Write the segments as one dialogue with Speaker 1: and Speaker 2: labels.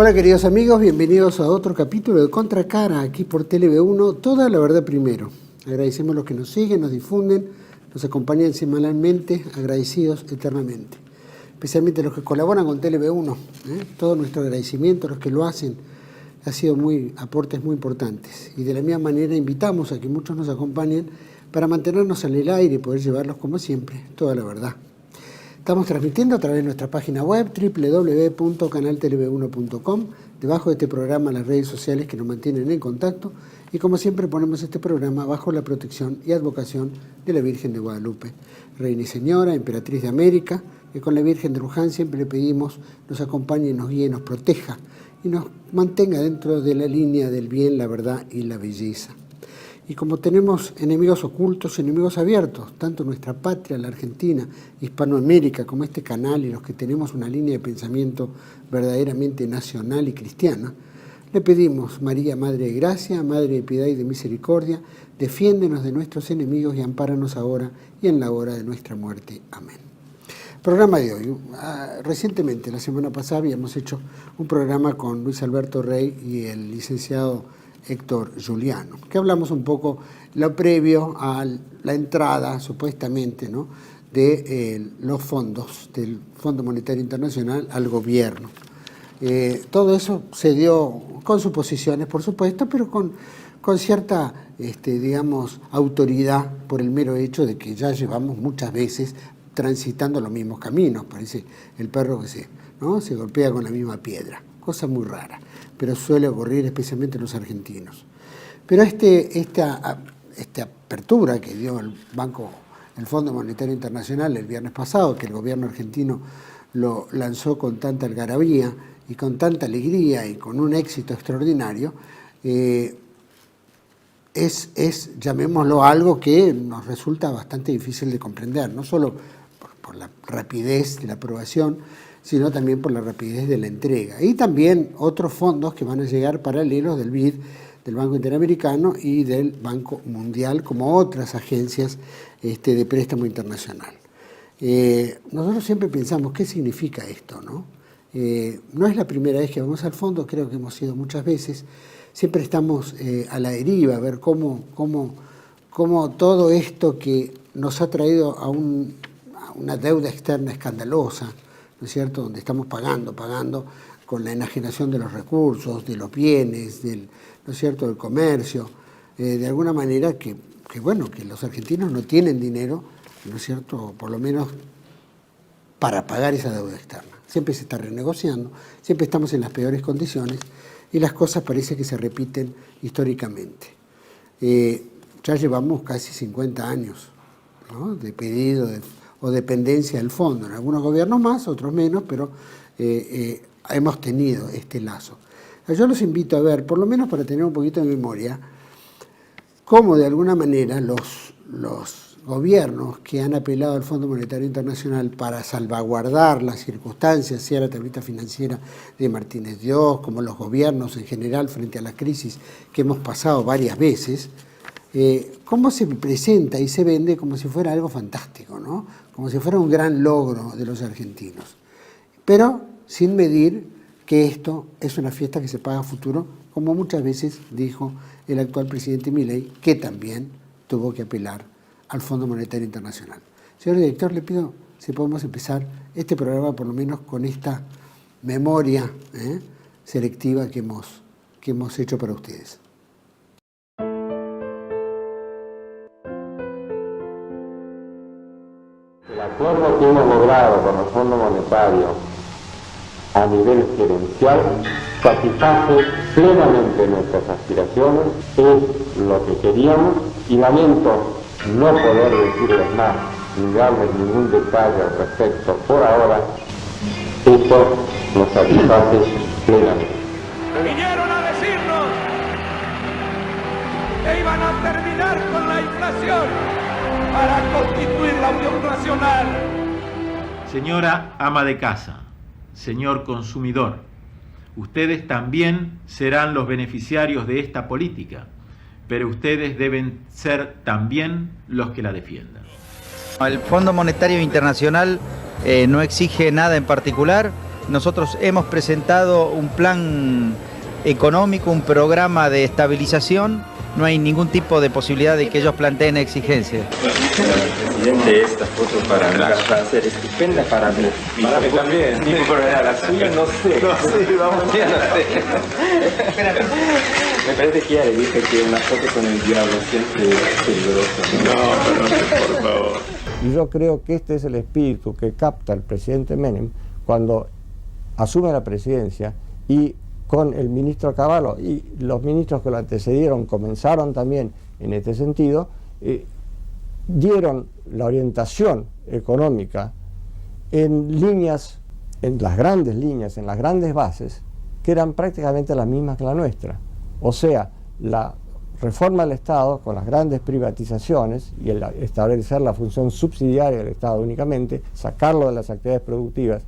Speaker 1: Hola queridos amigos, bienvenidos a otro capítulo de Contracara aquí por TLV1, toda la verdad primero. Agradecemos a los que nos siguen, nos difunden, nos acompañan semanalmente, agradecidos eternamente. Especialmente a los que colaboran con TLV1, todo nuestro agradecimiento a los que lo hacen, ha sido aportes muy importantes. Y de la misma manera invitamos a que muchos nos acompañen para mantenernos en el aire y poder llevarlos como siempre, toda la verdad. Estamos transmitiendo a través de nuestra página web www.canaltelv1.com, debajo de este programa las redes sociales que nos mantienen en contacto y como siempre ponemos este programa bajo la protección y advocación de la Virgen de Guadalupe, Reina y Señora, Emperatriz de América, que con la Virgen de Luján siempre le pedimos nos acompañe, nos guíe, nos proteja y nos mantenga dentro de la línea del bien, la verdad y la belleza. Y como tenemos enemigos ocultos, enemigos abiertos, tanto nuestra patria, la Argentina, Hispanoamérica, como este canal y los que tenemos una línea de pensamiento verdaderamente nacional y cristiana, le pedimos, María, Madre de Gracia, Madre de Piedad y de Misericordia, defiéndenos de nuestros enemigos y ampáranos ahora y en la hora de nuestra muerte. Amén. Programa de hoy. Recientemente, la semana pasada, habíamos hecho un programa con Luis Alberto Rey y el licenciado Héctor Juliano, que hablamos un poco lo previo a la entrada, supuestamente, ¿no?, de los fondos del Fondo Monetario Internacional al gobierno. Todo eso se dio con suposiciones, por supuesto, pero con cierta, digamos, autoridad por el mero hecho de que ya llevamos muchas veces transitando los mismos caminos. Parece el perro que se golpea con la misma piedra. Cosa muy rara, pero suele ocurrir especialmente en los argentinos. Pero esta apertura que dio el Fondo Monetario Internacional el viernes pasado, que el gobierno argentino lo lanzó con tanta algarabía y con tanta alegría y con un éxito extraordinario, llamémoslo, algo que nos resulta bastante difícil de comprender, no solo por la rapidez de la aprobación, sino también por la rapidez de la entrega. Y también otros fondos que van a llegar paralelos del BID, del Banco Interamericano y del Banco Mundial, como otras agencias de préstamo internacional. Nosotros siempre pensamos, ¿qué significa esto?, ¿no? No es la primera vez que vamos al fondo, creo que hemos ido muchas veces. Siempre estamos a la deriva, a ver cómo todo esto que nos ha traído a una deuda externa escandalosa, ¿no es cierto?, donde estamos pagando con la enajenación de los recursos, de los bienes, ¿no es cierto?, del comercio, de alguna manera que los argentinos no tienen dinero, ¿no es cierto?, por lo menos para pagar esa deuda externa. Siempre se está renegociando, siempre estamos en las peores condiciones y las cosas parece que se repiten históricamente. Ya llevamos casi 50 años, ¿no?, de pedido o dependencia del fondo, en algunos gobiernos más, otros menos, pero hemos tenido este lazo. Yo los invito a ver, por lo menos para tener un poquito de memoria, cómo de alguna manera los gobiernos que han apelado al Fondo Monetario Internacional para salvaguardar las circunstancias, sea la tablita financiera de Martínez Dios, como los gobiernos en general frente a la crisis que hemos pasado varias veces, cómo se presenta y se vende como si fuera algo fantástico, ¿no?, como si fuera un gran logro de los argentinos, pero sin medir que esto es una fiesta que se paga a futuro, como muchas veces dijo el actual presidente Milei, que también tuvo que apelar al Fondo Monetario Internacional. Señor director, le pido si podemos empezar este programa por lo menos con esta memoria selectiva que hemos hecho para ustedes.
Speaker 2: El acuerdo que hemos logrado con el Fondo Monetario a nivel gerencial satisface plenamente nuestras aspiraciones, es lo que queríamos y lamento no poder decirles más ni darles ningún detalle al respecto por ahora. Esto nos satisface plenamente.
Speaker 3: Vinieron a decirnos que iban a terminar con la inflación para constituir la Unión Nacional.
Speaker 4: Señora ama de casa, señor consumidor, ustedes también serán los beneficiarios de esta política, pero ustedes deben ser también los que la defiendan.
Speaker 5: El Fondo Monetario Internacional no exige nada en particular, nosotros hemos presentado un plan económico, un programa de estabilización. No hay ningún tipo de posibilidad de que ellos planteen exigencias.
Speaker 6: Presidente, esta foto para mí va a ser estupenda para mí. Para mí también. Pero la suya no sé. No sé, vamos, no sé. Me parece que ya le dije que una foto con el diablo siempre es peligrosa. No, por favor.
Speaker 7: Y yo creo que este es el espíritu que capta el presidente Menem cuando asume la presidencia, y con el ministro Cavallo y los ministros que lo antecedieron comenzaron también en este sentido, dieron la orientación económica en líneas, en las grandes líneas, en las grandes bases, que eran prácticamente las mismas que la nuestra. O sea, la reforma del Estado con las grandes privatizaciones y el establecer la función subsidiaria del Estado únicamente, sacarlo de las actividades productivas,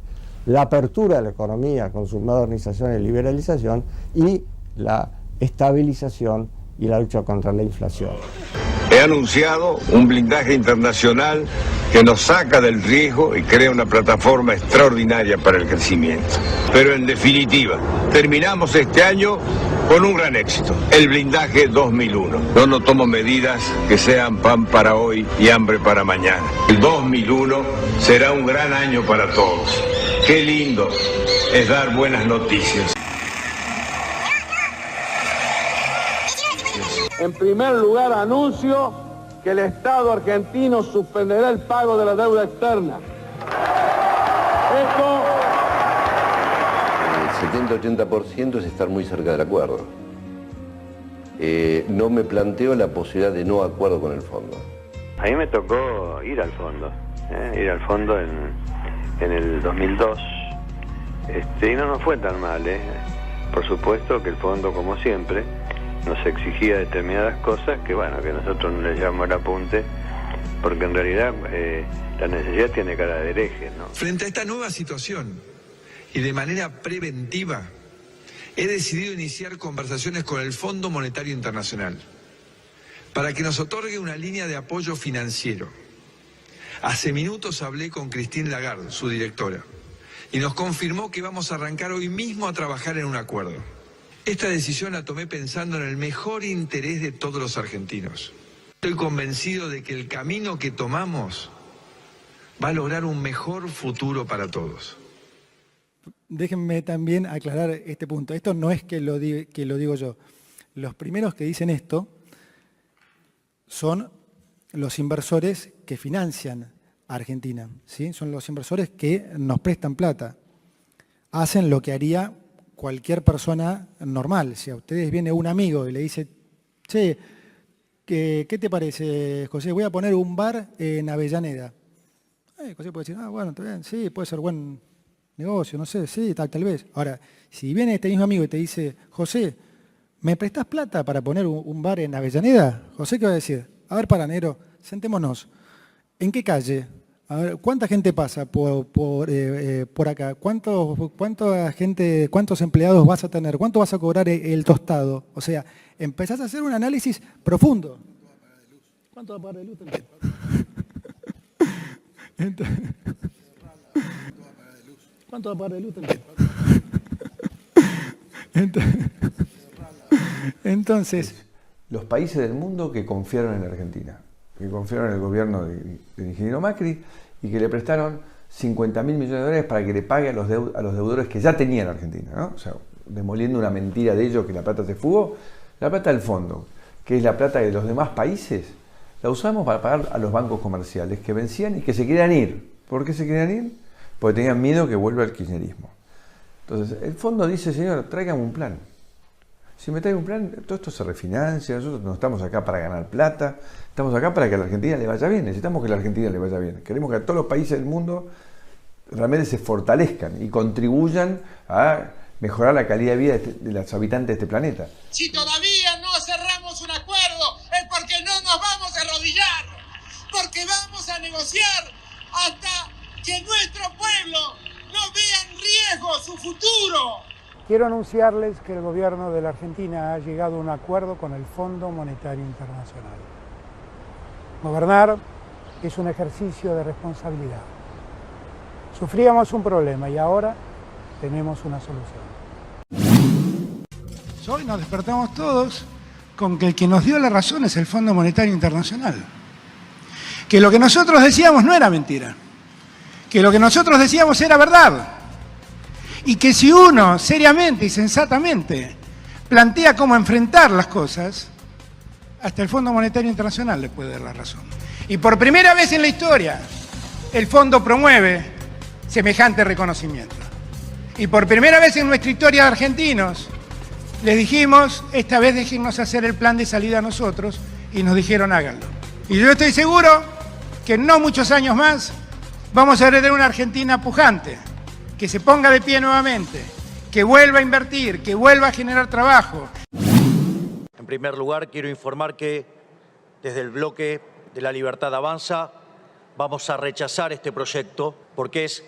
Speaker 7: la apertura de la economía con su modernización y liberalización, y la estabilización y la lucha contra la inflación.
Speaker 8: He anunciado un blindaje internacional que nos saca del riesgo y crea una plataforma extraordinaria para el crecimiento. Pero en definitiva, terminamos este año con un gran éxito, el blindaje 2001. Yo no tomo medidas que sean pan para hoy y hambre para mañana. El 2001 será un gran año para todos. Qué lindo es dar buenas noticias.
Speaker 3: En primer lugar, anuncio que el Estado argentino suspenderá el pago de la deuda externa.
Speaker 9: El 70-80% es estar muy cerca del acuerdo. No me planteo la posibilidad de no acuerdo con el fondo.
Speaker 6: A mí me tocó ir al fondo en el 2002, y no nos fue tan mal. Por supuesto que el fondo, como siempre, nos exigía determinadas cosas que, bueno, que nosotros no le llevamos el apunte, porque en realidad la necesidad tiene cara de hereje, ¿no?
Speaker 10: Frente a esta nueva situación y de manera preventiva, he decidido iniciar conversaciones con el Fondo Monetario Internacional para que nos otorgue una línea de apoyo financiero. Hace minutos hablé con Christine Lagarde, su directora, y nos confirmó que vamos a arrancar hoy mismo a trabajar en un acuerdo. Esta decisión la tomé pensando en el mejor interés de todos los argentinos. Estoy convencido de que el camino que tomamos va a lograr un mejor futuro para todos.
Speaker 11: Déjenme también aclarar este punto. Esto no es que lo digo yo. Los primeros que dicen esto son los inversores que financian a Argentina, ¿sí? Son los inversores que nos prestan plata. Hacen lo que haría cualquier persona normal. Si a ustedes viene un amigo y le dice, che, ¿qué te parece, José? Voy a poner un bar en Avellaneda. José puede decir, bueno, está bien, sí, puede ser buen negocio, no sé, sí, tal vez. Ahora, si viene este mismo amigo y te dice, José, ¿me prestás plata para poner un bar en Avellaneda? José, ¿qué va a decir? A ver, negro, sentémonos. ¿En qué calle? A ver, ¿cuánta gente pasa por acá? ¿Cuántos empleados vas a tener? ¿Cuánto vas a cobrar el tostado? O sea, empezás a hacer un análisis profundo. ¿Cuánto va a pagar de luz? ¿Cuánto va a pagar de luz? Entonces,
Speaker 12: los países del mundo que confiaron en la Argentina, que confiaron en el gobierno del ingeniero Macri y que le prestaron 50.000 millones de dólares para que le pague a los deudores que ya tenían Argentina, ¿no? O sea, demoliendo una mentira de ellos que la plata se fugó. La plata del fondo, que es la plata de los demás países, la usamos para pagar a los bancos comerciales que vencían y que se querían ir. ¿Por qué se querían ir? Porque tenían miedo que vuelva el kirchnerismo. Entonces, el fondo dice, señor, tráigame un plan. Si me trae un plan, todo esto se refinancia, nosotros no estamos acá para ganar plata, estamos acá para que a la Argentina le vaya bien, necesitamos que a la Argentina le vaya bien. Queremos que a todos los países del mundo realmente se fortalezcan y contribuyan a mejorar la calidad de vida de los habitantes de este planeta.
Speaker 13: Si todavía no cerramos un acuerdo es porque no nos vamos a arrodillar, porque vamos a negociar hasta que nuestro pueblo no vea en riesgo su futuro.
Speaker 14: Quiero anunciarles que el gobierno de la Argentina ha llegado a un acuerdo con el Fondo Monetario Internacional. Gobernar es un ejercicio de responsabilidad. Sufríamos un problema y ahora tenemos una solución.
Speaker 15: Hoy nos despertamos todos con que el que nos dio la razón es el Fondo Monetario Internacional. Que lo que nosotros decíamos no era mentira. Que lo que nosotros decíamos era verdad. Y que si uno seriamente y sensatamente plantea cómo enfrentar las cosas, hasta el Fondo Monetario Internacional le puede dar la razón. Y por primera vez en la historia, el fondo promueve semejante reconocimiento. Y por primera vez en nuestra historia de argentinos, les dijimos, esta vez déjennos hacer el plan de salida nosotros, y nos dijeron háganlo. Y yo estoy seguro que en no muchos años más vamos a heredar una Argentina pujante, que se ponga de pie nuevamente, que vuelva a invertir, que vuelva a generar trabajo.
Speaker 16: En primer lugar, quiero informar que desde el bloque de La Libertad Avanza vamos a rechazar este proyecto porque es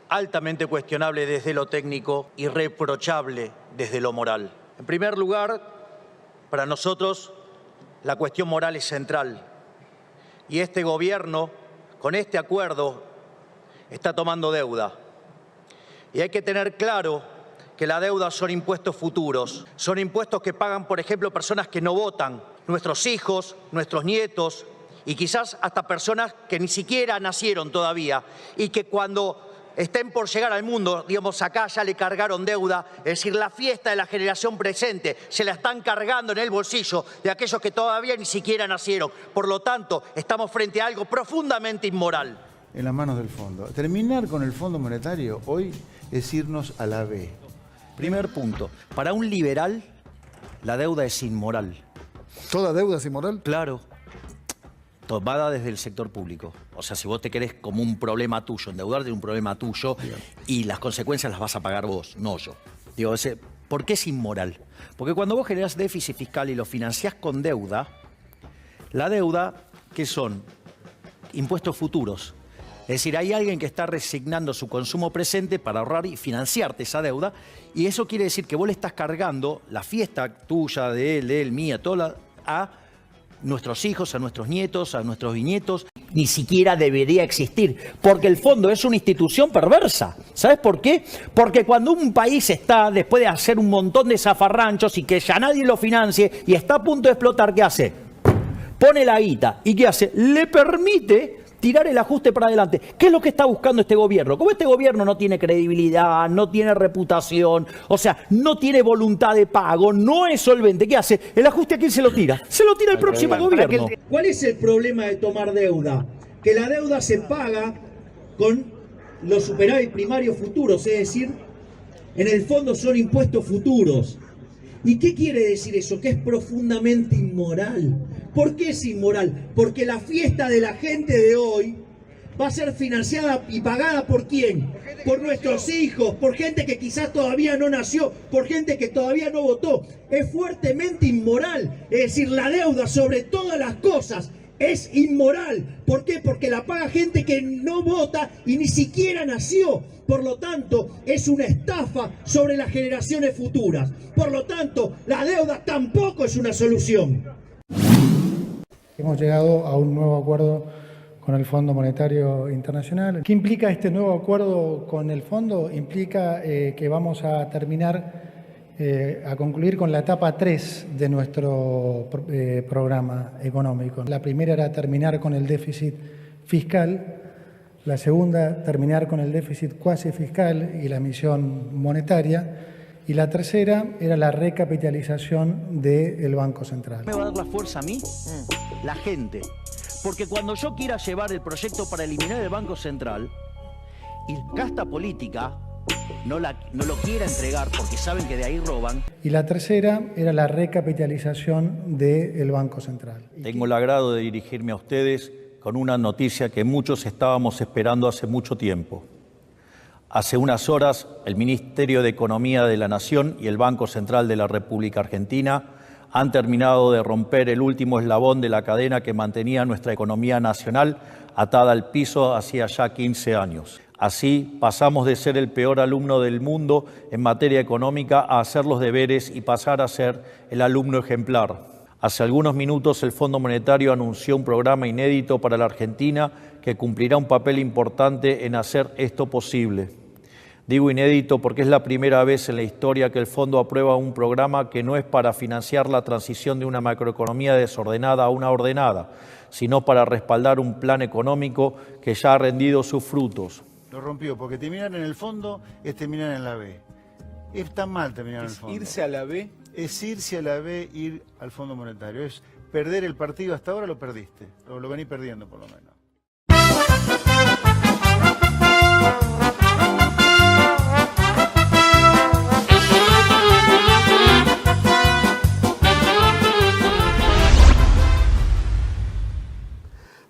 Speaker 16: altamente cuestionable desde lo técnico y irreprochable desde lo moral. En primer lugar, para nosotros la cuestión moral es central y este gobierno con este acuerdo está tomando deuda. Y hay que tener claro que la deuda son impuestos futuros, son impuestos que pagan, por ejemplo, personas que no votan, nuestros hijos, nuestros nietos y quizás hasta personas que ni siquiera nacieron todavía y que cuando estén por llegar al mundo, digamos, acá ya le cargaron deuda, es decir, la fiesta de la generación presente se la están cargando en el bolsillo de aquellos que todavía ni siquiera nacieron. Por lo tanto, estamos frente a algo profundamente inmoral.
Speaker 17: En las manos del fondo. Terminar con el Fondo Monetario hoy es irnos a la B.
Speaker 16: Primer punto, para un liberal la deuda es inmoral.
Speaker 17: ¿Toda deuda es inmoral?
Speaker 16: Claro. Tomada desde el sector público. O sea, si vos te querés como un problema tuyo, endeudarte de un problema tuyo y las consecuencias las vas a pagar vos, no yo. Digo, ¿por qué es inmoral? Porque cuando vos generás déficit fiscal y lo financiás con deuda, la deuda, ¿qué son? Impuestos futuros. Es decir, hay alguien que está resignando su consumo presente para ahorrar y financiarte esa deuda y eso quiere decir que vos le estás cargando la fiesta tuya, de él, mía, toda a nuestros hijos, a nuestros nietos, a nuestros bisnietos.
Speaker 18: Ni siquiera debería existir, porque el fondo es una institución perversa. ¿Sabes por qué? Porque cuando un país está, después de hacer un montón de zafarranchos y que ya nadie lo financie y está a punto de explotar, ¿qué hace? Pone la guita. ¿Y qué hace? Le permite tirar el ajuste para adelante. ¿Qué es lo que está buscando este gobierno? Como este gobierno no tiene credibilidad, no tiene reputación, o sea, no tiene voluntad de pago, no es solvente, ¿qué hace? ¿El ajuste a quién se lo tira? Se lo tira el próximo gobierno.
Speaker 19: ¿Cuál es el problema de tomar deuda? Que la deuda se paga con los superávit primarios futuros, es decir, en el fondo son impuestos futuros. ¿Y qué quiere decir eso? Que es profundamente inmoral. ¿Por qué es inmoral? Porque la fiesta de la gente de hoy va a ser financiada y pagada ¿por quién? Por nuestros hijos, por gente que quizás todavía no nació, por gente que todavía no votó. Es fuertemente inmoral. Es decir, la deuda sobre todas las cosas es inmoral. ¿Por qué? Porque la paga gente que no vota y ni siquiera nació. Por lo tanto, es una estafa sobre las generaciones futuras. Por lo tanto, la deuda tampoco es una solución.
Speaker 11: Hemos llegado a un nuevo acuerdo con el Fondo Monetario Internacional. ¿Qué implica este nuevo acuerdo con el fondo? Implica que vamos a terminar, a concluir con la etapa 3 de nuestro programa económico. La primera era terminar con el déficit fiscal, la segunda terminar con el déficit cuasi fiscal y la emisión monetaria, y la tercera era la recapitalización del Banco Central.
Speaker 18: ¿Me va a dar la fuerza a mí? La gente. Porque cuando yo quiera llevar el proyecto para eliminar el Banco Central y la casta política no lo quiera entregar porque saben que de ahí roban.
Speaker 11: Y la tercera era la recapitalización del Banco Central.
Speaker 4: Tengo el agrado de dirigirme a ustedes con una noticia que muchos estábamos esperando hace mucho tiempo. Hace unas horas, el Ministerio de Economía de la Nación y el Banco Central de la República Argentina han terminado de romper el último eslabón de la cadena que mantenía nuestra economía nacional atada al piso hacía ya 15 años. Así, pasamos de ser el peor alumno del mundo en materia económica a hacer los deberes y pasar a ser el alumno ejemplar. Hace algunos minutos el Fondo Monetario anunció un programa inédito para la Argentina que cumplirá un papel importante en hacer esto posible.
Speaker 16: Digo inédito porque es la primera vez en la historia que el Fondo aprueba un programa que no es para financiar la transición de una macroeconomía desordenada a una ordenada, sino para respaldar un plan económico que ya ha rendido sus frutos.
Speaker 17: Lo rompió, porque terminar en el fondo es terminar en la B. Es tan mal terminar en el fondo.
Speaker 20: ¿Irse a la B?
Speaker 17: Es irse a la B, ir al Fondo Monetario. Es perder el partido. Hasta ahora lo perdiste. Lo venís perdiendo por lo menos.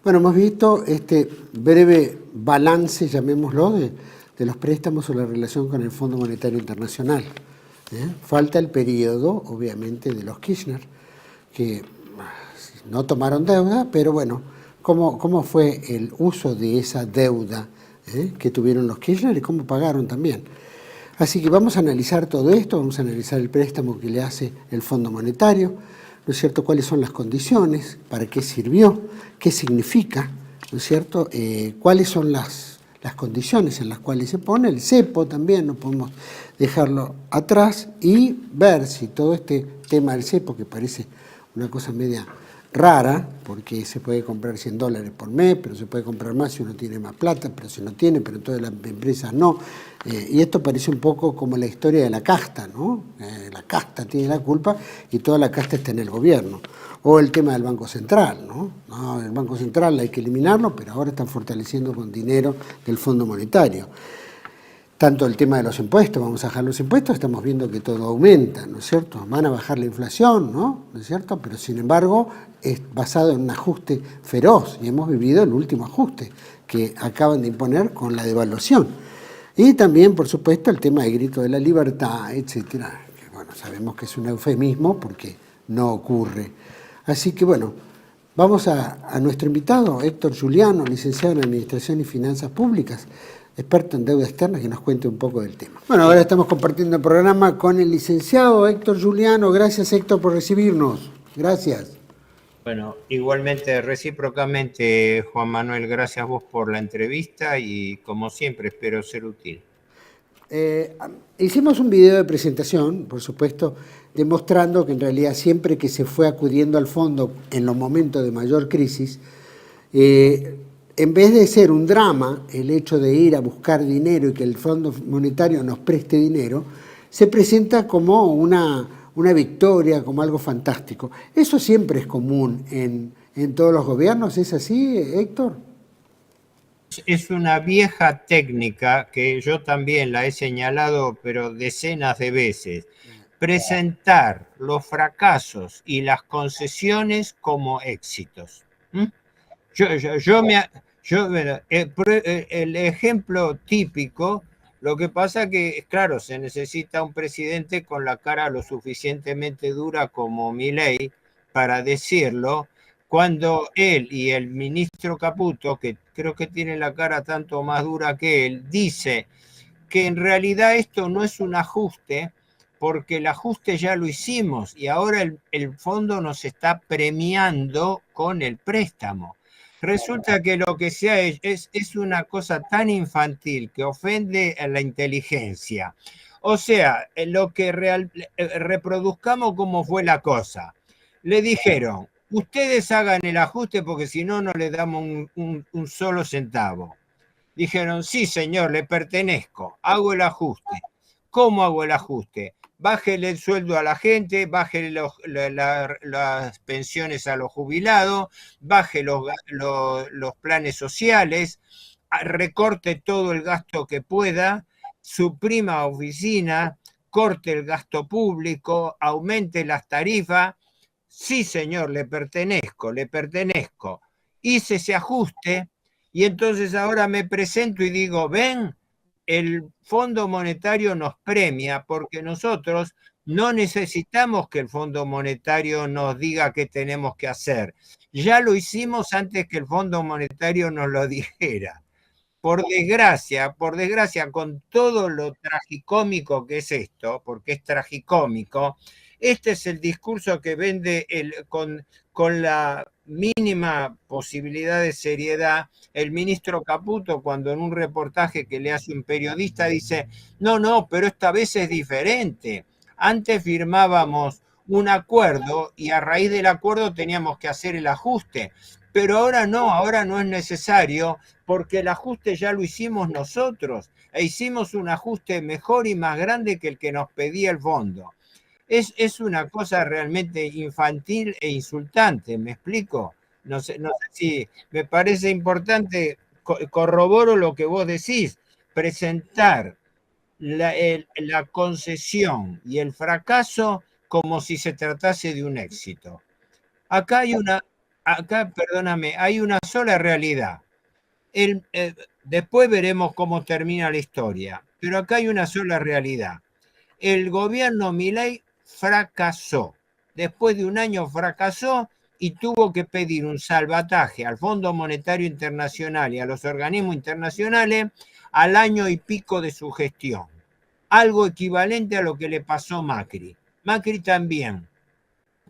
Speaker 1: Bueno, hemos visto este breve balance, llamémoslo, de los préstamos o la relación con el Fondo Monetario Internacional. Falta el periodo, obviamente, de los Kirchner, que no tomaron deuda, pero bueno, ¿cómo fue el uso de esa deuda que tuvieron los Kirchner y cómo pagaron también? Así que vamos a analizar todo esto, vamos a analizar el préstamo que le hace el Fondo Monetario, ¿no es cierto?, cuáles son las condiciones, para qué sirvió, qué significa, ¿no es cierto?, cuáles son las condiciones en las cuales se pone, el cepo también, no podemos dejarlo atrás, y ver si todo este tema del cepo, que parece una cosa media rara, porque se puede comprar $100 por mes, pero se puede comprar más si uno tiene más plata, pero si no tiene, pero en todas las empresas no. Y esto parece un poco como la historia de la casta, ¿no? La casta tiene la culpa y toda la casta está en el gobierno. O el tema del Banco Central, ¿no? No, el Banco Central hay que eliminarlo, pero ahora están fortaleciendo con dinero del Fondo Monetario. Tanto el tema de los impuestos, vamos a bajar los impuestos, estamos viendo que todo aumenta, ¿no es cierto? Van a bajar la inflación, ¿no es cierto? Pero sin embargo es basado en un ajuste feroz y hemos vivido el último ajuste que acaban de imponer con la devaluación. Y también, por supuesto, el tema del grito de la libertad, etcétera, que bueno, sabemos que es un eufemismo porque no ocurre. Así que bueno, vamos a nuestro invitado, Héctor Giuliano, licenciado en Administración y Finanzas Públicas, experto en deuda externa, que nos cuente un poco del tema. Bueno, ahora estamos compartiendo el programa con el licenciado Héctor Giuliano. Gracias, Héctor, por recibirnos. Gracias.
Speaker 21: Bueno, igualmente, recíprocamente, Juan Manuel, gracias a vos por la entrevista y, como siempre, espero ser útil.
Speaker 1: Hicimos un video de presentación, por supuesto, demostrando que en realidad siempre que se fue acudiendo al fondo en los momentos de mayor crisis, en vez de ser un drama el hecho de ir a buscar dinero y que el Fondo Monetario nos preste dinero, se presenta como una victoria, como algo fantástico. Eso siempre es común en todos los gobiernos, ¿es así, Héctor?
Speaker 21: Es una vieja técnica que yo también la he señalado, pero decenas de veces. Presentar los fracasos y las concesiones como éxitos. El ejemplo típico, lo que pasa que, claro, se necesita un presidente con la cara lo suficientemente dura como Milei para decirlo, cuando él y el ministro Caputo, que creo que tiene la cara tanto más dura que él, dice que en realidad esto no es un ajuste, porque el ajuste ya lo hicimos y ahora el fondo nos está premiando con el préstamo. Resulta que lo que se ha hecho es una cosa tan infantil que ofende a la inteligencia. O sea, lo que reproduzcamos cómo fue la cosa. Le dijeron, ustedes hagan el ajuste porque si no, no le damos un solo centavo. Dijeron, sí señor, le pertenezco, hago el ajuste. ¿Cómo hago el ajuste? Bájele el sueldo a la gente, bájele las pensiones a los jubilados, baje los planes sociales, recorte todo el gasto que pueda, suprima oficina, corte el gasto público, aumente las tarifas. Sí, señor, le pertenezco, le pertenezco. Hice ese ajuste y entonces ahora me presento y digo, ven, el Fondo Monetario nos premia porque nosotros no necesitamos que el Fondo Monetario nos diga qué tenemos que hacer. Ya lo hicimos antes que el Fondo Monetario nos lo dijera. por desgracia, con todo lo tragicómico que es esto, porque es tragicómico, este es el discurso que vende con la mínima posibilidad de seriedad el ministro Caputo, cuando en un reportaje que le hace un periodista dice, no, pero esta vez es diferente. Antes firmábamos un acuerdo y a raíz del acuerdo teníamos que hacer el ajuste, pero ahora no es necesario porque el ajuste ya lo hicimos nosotros e hicimos un ajuste mejor y más grande que el que nos pedía el fondo. Es una cosa realmente infantil e insultante, ¿me explico? No sé si me parece importante, corroboro lo que vos decís, presentar la concesión y el fracaso como si se tratase de un éxito. Acá hay una sola realidad. Después veremos cómo termina la historia, pero acá hay una sola realidad. El gobierno Milei fracasó. Después de un año fracasó y tuvo que pedir un salvataje al Fondo Monetario Internacional y a los organismos internacionales al año y pico de su gestión. Algo equivalente a lo que le pasó a Macri. Macri también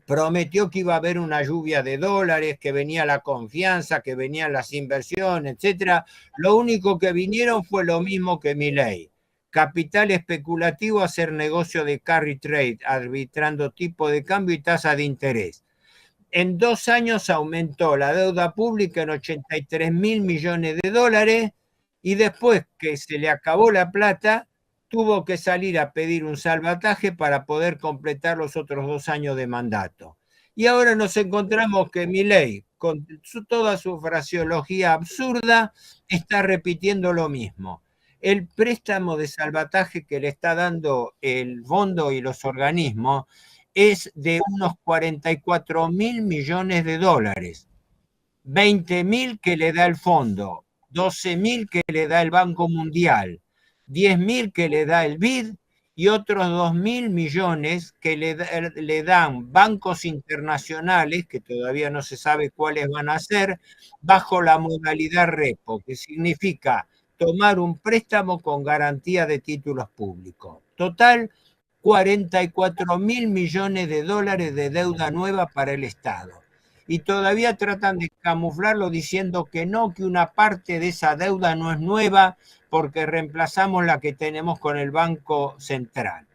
Speaker 21: prometió que iba a haber una lluvia de dólares, que venía la confianza, que venían las inversiones, etc. Lo único que vinieron fue lo mismo que Milei. Capital especulativo, hacer negocio de carry trade, arbitrando tipo de cambio y tasa de interés. En 2 años aumentó la deuda pública en 83.000 millones de dólares y después que se le acabó la plata, tuvo que salir a pedir un salvataje para poder completar los otros 2 años de mandato. Y ahora nos encontramos que Milei, con toda su fraseología absurda, está repitiendo lo mismo. El préstamo de salvataje que le está dando el fondo y los organismos es de unos 44.000 millones de dólares. 20.000 que le da el fondo, 12.000 que le da el Banco Mundial, 10.000 que le da el BID y otros 2.000 millones que le dan bancos internacionales, que todavía no se sabe cuáles van a ser, bajo la modalidad repo, que significa tomar un préstamo con garantía de títulos públicos. Total, 44.000 millones de dólares de deuda nueva para el Estado. Y todavía tratan de camuflarlo diciendo que no, que una parte de esa deuda no es nueva porque reemplazamos la que tenemos con el Banco Central.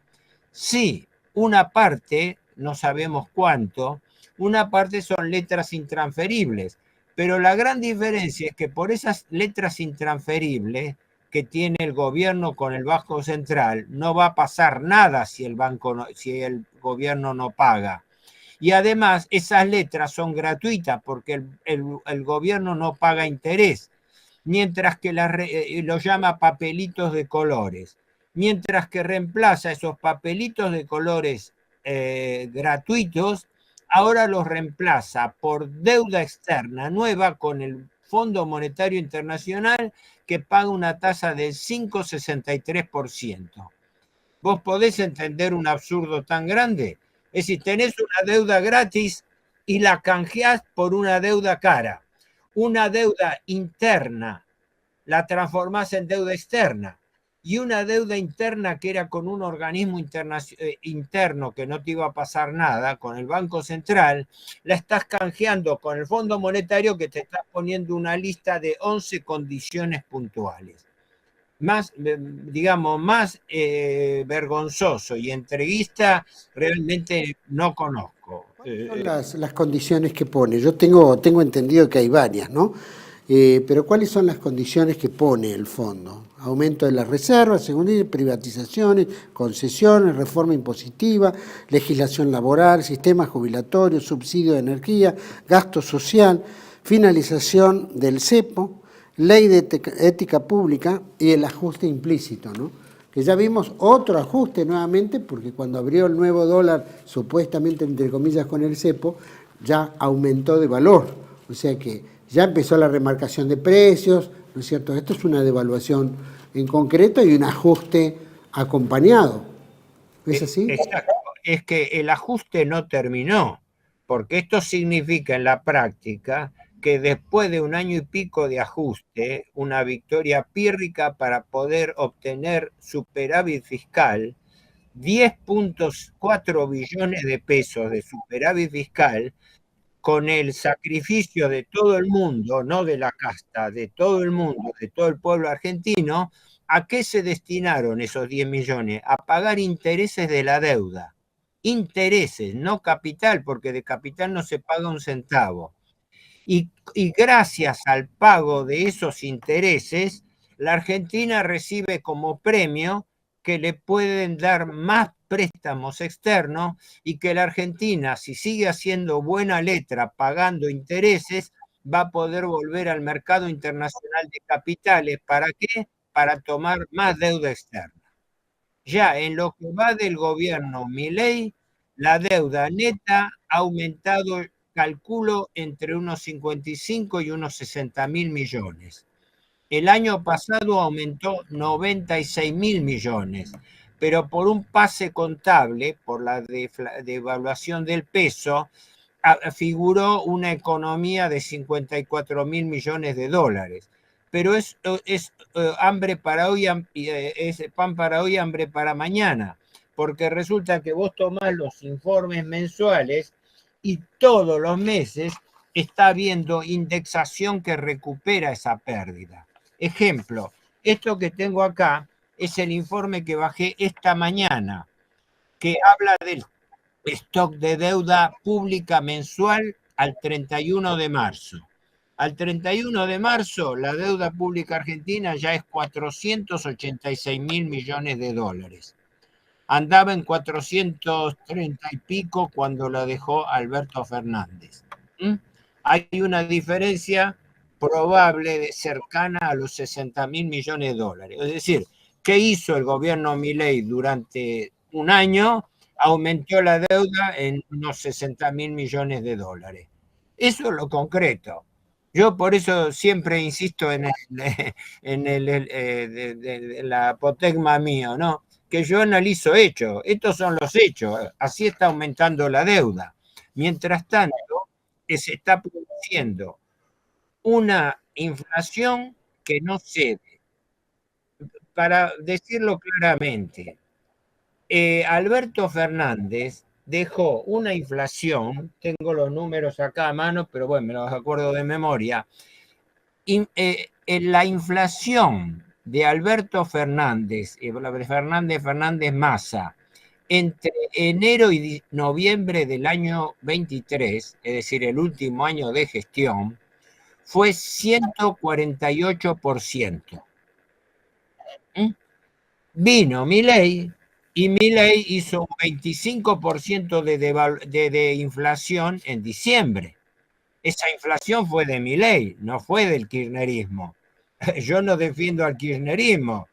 Speaker 21: Sí, una parte, no sabemos cuánto, una parte son letras intransferibles, pero la gran diferencia es que por esas letras intransferibles que tiene el gobierno con el Banco Central, no va a pasar nada si el gobierno no paga. Y además esas letras son gratuitas porque el gobierno no paga interés, mientras que lo llama papelitos de colores, mientras que reemplaza esos papelitos de colores gratuitos, ahora los reemplaza por deuda externa nueva con el Fondo Monetario Internacional que paga una tasa del 5,63%. ¿Vos podés entender un absurdo tan grande? Es decir, tenés una deuda gratis y la canjeás por una deuda cara. Una deuda interna la transformás en deuda externa. Y una deuda interna que era con un organismo interno que no te iba a pasar nada, con el Banco Central, la estás canjeando con el Fondo Monetario que te está poniendo una lista de 11 condiciones puntuales. Más, digamos, más vergonzoso y entreguista realmente no conozco.
Speaker 1: Son las condiciones que pone. Yo tengo entendido que hay varias, ¿no? Pero ¿cuáles son las condiciones que pone el fondo? Aumento de las reservas, seguridad, privatizaciones, concesiones, reforma impositiva, legislación laboral, sistema jubilatorio, subsidio de energía, gasto social, finalización del cepo, ley de ética pública y el ajuste implícito, ¿no? Que ya vimos otro ajuste nuevamente, porque cuando abrió el nuevo dólar, supuestamente entre comillas con el cepo, ya aumentó de valor. O sea que ya empezó la remarcación de precios, ¿no es cierto? Esto es una devaluación en concreto y un ajuste acompañado. ¿Es así?
Speaker 21: Exacto. Es que el ajuste no terminó, porque esto significa en la práctica que después de un año y pico de ajuste, una victoria pírrica para poder obtener superávit fiscal, 10.4 billones de pesos de superávit fiscal, con el sacrificio de todo el mundo, no de la casta, de todo el mundo, de todo el pueblo argentino. ¿A qué se destinaron esos 10 millones? A pagar intereses de la deuda. Intereses, no capital, porque de capital no se paga un centavo. Y gracias al pago de esos intereses, la Argentina recibe como premio que le pueden dar más préstamos externos y que la Argentina, si sigue haciendo buena letra pagando intereses, va a poder volver al mercado internacional de capitales. ¿Para qué? Para tomar más deuda externa. Ya en lo que va del gobierno Milei, la deuda neta ha aumentado, calculo, entre unos 55 y unos 60.000 millones. El año pasado aumentó 96.000 millones, pero por un pase contable, por la devaluación del peso, figuró una economía de 54.000 millones de dólares. Pero es hambre para hoy, es pan para hoy, hambre para mañana, porque resulta que vos tomás los informes mensuales y todos los meses está habiendo indexación que recupera esa pérdida. Ejemplo, esto que tengo acá es el informe que bajé esta mañana, que habla del stock de deuda pública mensual al 31 de marzo. Al 31 de marzo, la deuda pública argentina ya es 486.000 millones de dólares. Andaba en 430 y pico cuando la dejó Alberto Fernández. Hay una diferencia probable cercana a los 60.000 millones de dólares. Es decir, ¿qué hizo el gobierno Milei durante un año? Aumentó la deuda en unos 60.000 millones de dólares. Eso es lo concreto. Yo por eso siempre insisto en la apotegma mío, ¿no? Que yo analizo hechos. Estos son los hechos. Así está aumentando la deuda. Mientras tanto, se está produciendo una inflación que no cede. Para decirlo claramente, Alberto Fernández dejó una inflación, tengo los números acá a mano, pero bueno, me los acuerdo de memoria. La inflación de Alberto Fernández, Fernández Massa, entre enero y noviembre del año 23, es decir, el último año de gestión, fue 148%. Vino Milei y Milei hizo un 25% de inflación en diciembre. Esa inflación fue de Milei, no fue del kirchnerismo. Yo no defiendo al kirchnerismo.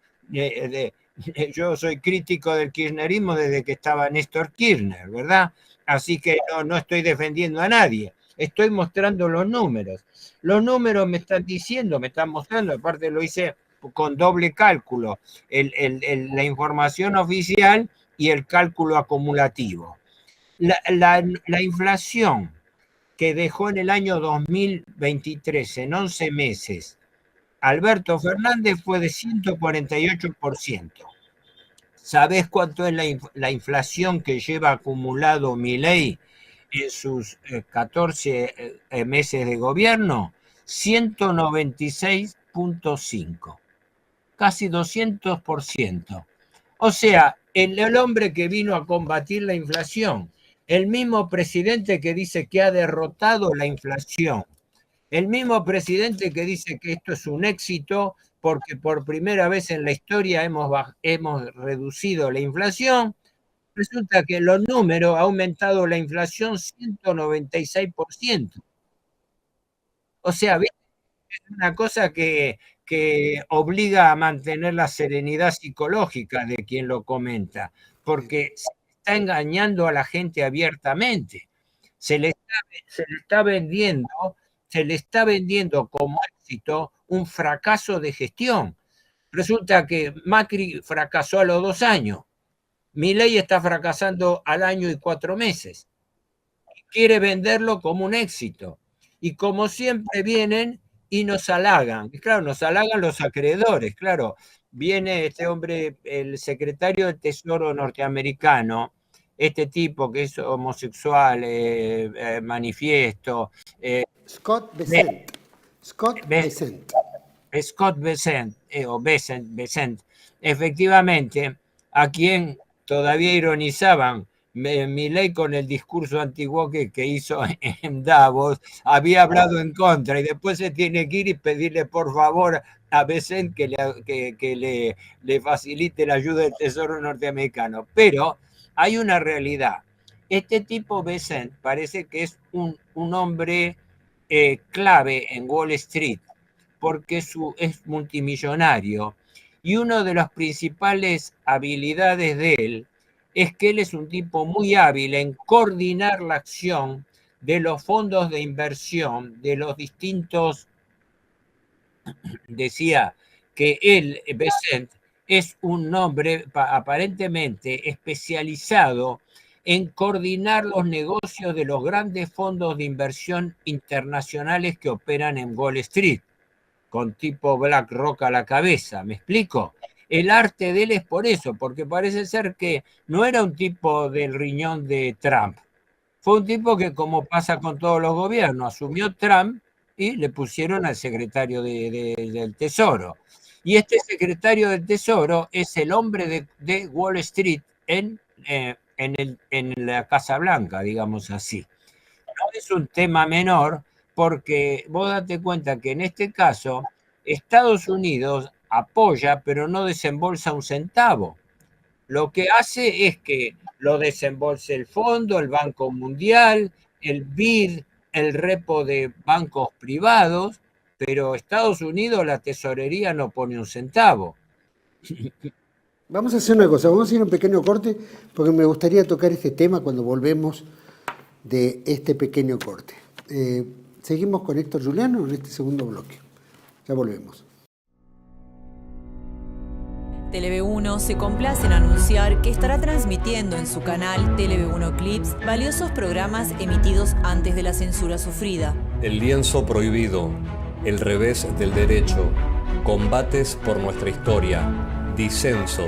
Speaker 21: Yo soy crítico del kirchnerismo desde que estaba Néstor Kirchner, ¿verdad? Así que no estoy defendiendo a nadie. Estoy mostrando los números. Los números me están diciendo, me están mostrando, aparte lo hice con doble cálculo, la información oficial y el cálculo acumulativo. La inflación que dejó en el año 2023, en 11 meses, Alberto Fernández fue de 148%. ¿Sabés cuánto es la inflación que lleva acumulado Milei en sus 14 meses de gobierno? 196.5%. Casi 200%. O sea, el hombre que vino a combatir la inflación, el mismo presidente que dice que ha derrotado la inflación, el mismo presidente que dice que esto es un éxito porque por primera vez en la historia hemos reducido la inflación, resulta que los números ha aumentado la inflación 196%. O sea, es una cosa que obliga a mantener la serenidad psicológica de quien lo comenta, porque se está engañando a la gente abiertamente. Se le está vendiendo como éxito un fracaso de gestión. Resulta que Macri fracasó a los 2 años. Milei está fracasando al año y 4 meses. Quiere venderlo como un éxito. Y como siempre vienen y nos halagan. Y claro, nos halagan los acreedores, claro. Viene este hombre, el secretario del Tesoro norteamericano, este tipo que es homosexual, manifiesto.
Speaker 1: Scott Bessent. Scott Bessent.
Speaker 21: Scott Bessent, o Bessent, efectivamente, a quien todavía ironizaban Milei con el discurso antiguo que hizo en Davos, había hablado en contra y después se tiene que ir y pedirle por favor a Bessent que le facilite la ayuda del Tesoro norteamericano. Pero hay una realidad. Este tipo Bessent parece que es un hombre clave en Wall Street porque es multimillonario y una de las principales habilidades de él es que él es un tipo muy hábil en coordinar la acción de los fondos de inversión, de los distintos. Decía que él, Bessent, es un hombre aparentemente especializado en coordinar los negocios de los grandes fondos de inversión internacionales que operan en Wall Street, con tipo BlackRock a la cabeza. ¿Me explico? El arte de él es por eso, porque parece ser que no era un tipo del riñón de Trump. Fue un tipo que, como pasa con todos los gobiernos, asumió Trump y le pusieron al secretario del Tesoro. Y este secretario del Tesoro es el hombre de Wall Street en la Casa Blanca, digamos así. No es un tema menor, porque vos date cuenta que en este caso Estados Unidos apoya, pero no desembolsa un centavo. Lo que hace es que lo desembolse el fondo, el Banco Mundial, el BID, el repo de bancos privados, pero Estados Unidos, la tesorería, no pone un centavo.
Speaker 1: Vamos a hacer una cosa, vamos a ir a un pequeño corte, porque me gustaría tocar este tema cuando volvemos de este pequeño corte. Seguimos con Héctor Juliano en este segundo bloque. Ya volvemos.
Speaker 20: Tele-V1 se complace en anunciar que estará transmitiendo en su canal Tele-V1 Clips valiosos programas emitidos antes de la censura sufrida.
Speaker 22: El lienzo prohibido, el revés del derecho, combates por nuestra historia, disenso,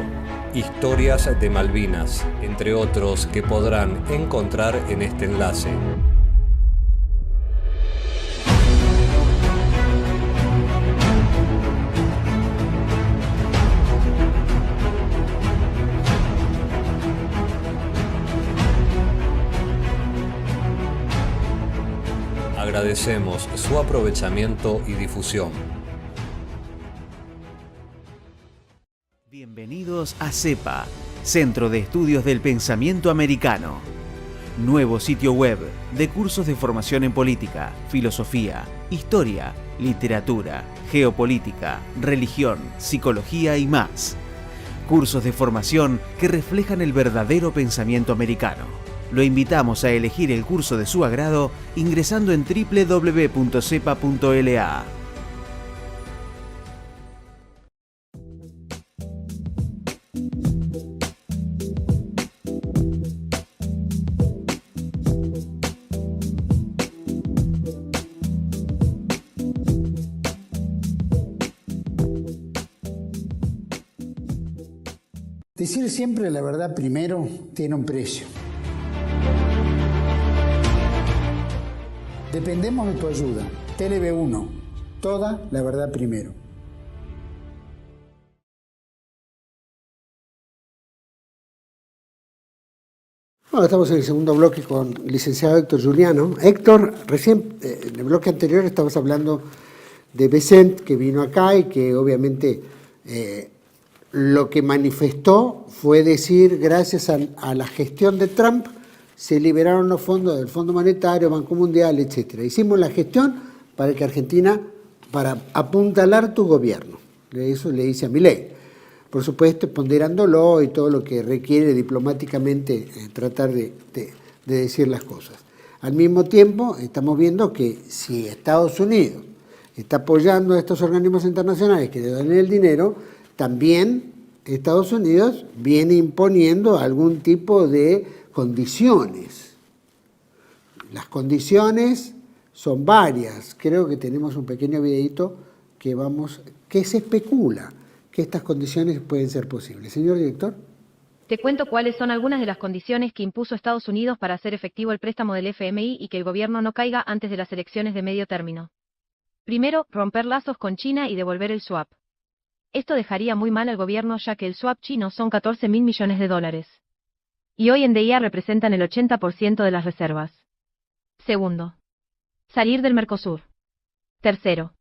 Speaker 22: historias de Malvinas, entre otros que podrán encontrar en este enlace. Agradecemos su aprovechamiento y difusión.
Speaker 23: Bienvenidos a CEPA, Centro de Estudios del Pensamiento Americano. Nuevo sitio web de cursos de formación en política, filosofía, historia, literatura, geopolítica, religión, psicología y más. Cursos de formación que reflejan el verdadero pensamiento americano. Lo invitamos a elegir el curso de su agrado ingresando en www.cepa.la.
Speaker 24: Decir siempre la verdad primero tiene un precio. Dependemos de tu ayuda. Tele-V1, toda la verdad primero.
Speaker 1: Bueno, estamos en el segundo bloque con el licenciado Héctor Juliano. Héctor, recién en el bloque anterior estábamos hablando de Bessent, que vino acá y que obviamente lo que manifestó fue decir, gracias a la gestión de Trump, se liberaron los fondos del Fondo Monetario, Banco Mundial, etc. Hicimos la gestión para que Argentina, para apuntalar tu gobierno. Eso le dice a Milei. Por supuesto, ponderándolo y todo lo que requiere diplomáticamente tratar de decir las cosas. Al mismo tiempo, estamos viendo que si Estados Unidos está apoyando a estos organismos internacionales que le dan el dinero, también Estados Unidos viene imponiendo algún tipo de condiciones. Las condiciones son varias. Creo que tenemos un pequeño videito que se especula que estas condiciones pueden ser posibles. Señor director.
Speaker 2: Te cuento cuáles son algunas de las condiciones que impuso Estados Unidos para hacer efectivo el préstamo del FMI y que el gobierno no caiga antes de las elecciones de medio término. Primero, romper lazos con China y devolver el swap. Esto dejaría muy mal al gobierno ya que el swap chino son 14.000 millones de dólares. Y hoy en día representan el 80% de las reservas. Segundo, salir del Mercosur. Tercero,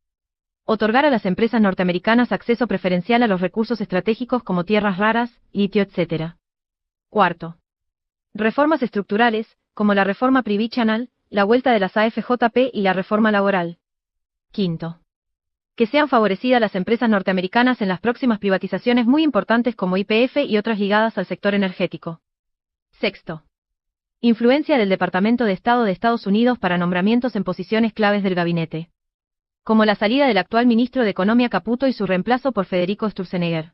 Speaker 2: otorgar a las empresas norteamericanas acceso preferencial a los recursos estratégicos como tierras raras, litio, etc. Cuarto, reformas estructurales, como la reforma previsional, la vuelta de las AFJP y la reforma laboral. Quinto, que sean favorecidas las empresas norteamericanas en las próximas privatizaciones muy importantes como YPF y otras ligadas al sector energético. Sexto, influencia del Departamento de Estado de Estados Unidos para nombramientos en posiciones claves del gabinete, como la salida del actual ministro de Economía Caputo y su reemplazo por Federico Sturzenegger.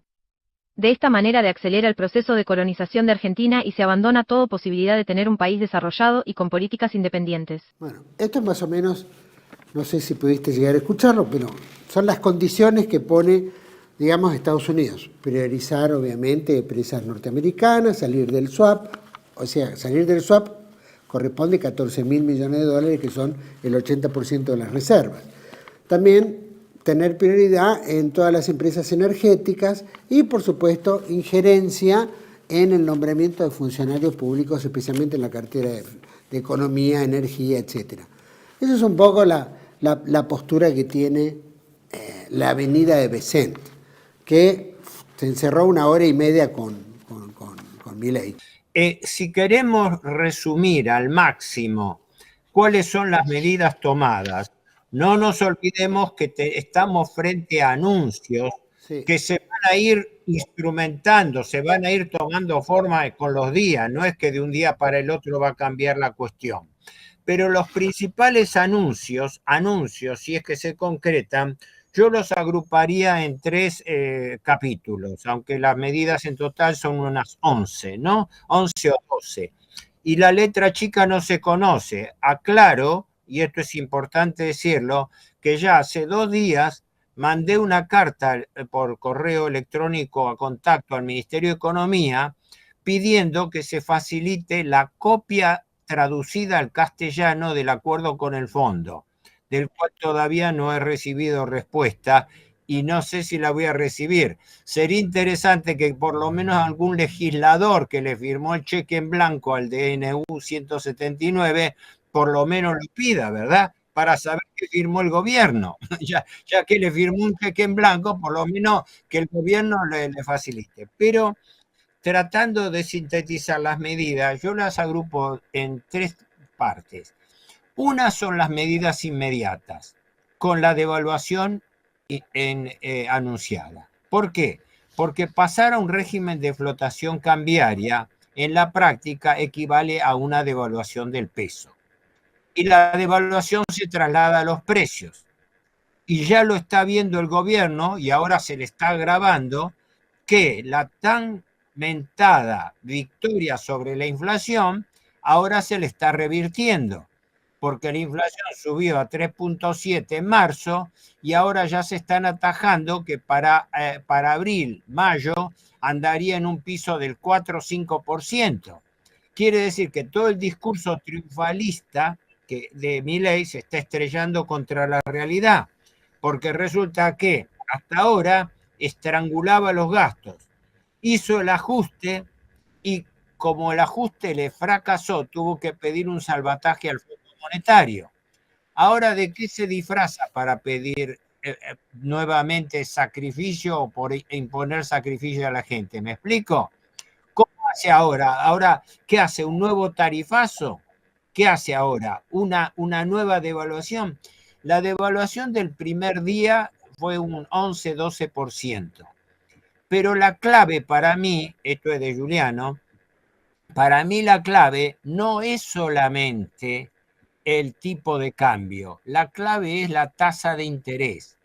Speaker 2: De esta manera se acelera el proceso de colonización de Argentina y se abandona toda posibilidad de tener un país desarrollado y con políticas independientes.
Speaker 1: Bueno, esto es más o menos, no sé si pudiste llegar a escucharlo, pero son las condiciones que pone, digamos, Estados Unidos. Priorizar, obviamente, empresas norteamericanas, salir del swap. O sea, salir del swap corresponde a 14.000 millones de dólares, que son el 80% de las reservas. También tener prioridad en todas las empresas energéticas y, por supuesto, injerencia en el nombramiento de funcionarios públicos, especialmente en la cartera de Economía, Energía, etc. Esa es un poco la postura que tiene la avenida de Besant, que se encerró 1 hora y media con Milei.
Speaker 21: Si queremos resumir al máximo cuáles son las medidas tomadas, no nos olvidemos que estamos frente a anuncios que se van a ir instrumentando, se van a ir tomando forma con los días, no es que de un día para el otro va a cambiar la cuestión. Pero los principales anuncios, si es que se concretan, yo los agruparía en 3 capítulos, aunque las medidas en total son unas 11, ¿no? 11 o 12. Y la letra chica no se conoce. Aclaro, y esto es importante decirlo, que ya hace 2 días mandé una carta por correo electrónico a contacto al Ministerio de Economía pidiendo que se facilite la copia traducida al castellano del acuerdo con el fondo, del cual todavía no he recibido respuesta y no sé si la voy a recibir. Sería interesante que por lo menos algún legislador que le firmó el cheque en blanco al DNU 179 por lo menos lo pida, ¿verdad? Para saber que firmó el gobierno. ya que le firmó un cheque en blanco, por lo menos que el gobierno le facilite. Pero tratando de sintetizar las medidas, yo las agrupo en 3 partes. Una son las medidas inmediatas, con la devaluación anunciada. ¿Por qué? Porque pasar a un régimen de flotación cambiaria en la práctica equivale a una devaluación del peso. Y la devaluación se traslada a los precios. Y ya lo está viendo el gobierno, y ahora se le está agravando, que la tan mentada victoria sobre la inflación ahora se le está revirtiendo, porque la inflación subió a 3.7 en marzo y ahora ya se están atajando que para abril, mayo, andaría en un piso del 4 o 5%. Quiere decir que todo el discurso triunfalista de Milei se está estrellando contra la realidad, porque resulta que hasta ahora estrangulaba los gastos, hizo el ajuste y como el ajuste le fracasó, tuvo que pedir un salvataje al Fondo Monetario. Ahora, ¿de qué se disfraza para pedir nuevamente sacrificio o por imponer sacrificio a la gente? ¿Me explico? ¿Cómo hace ahora? Ahora, ¿qué hace? ¿Un nuevo tarifazo? ¿Qué hace ahora? ¿Una nueva devaluación? La devaluación del primer día fue un 11-12%. Pero la clave para mí, esto es de Giuliano, para mí la clave no es solamente el tipo de cambio, la clave es la tasa de interés.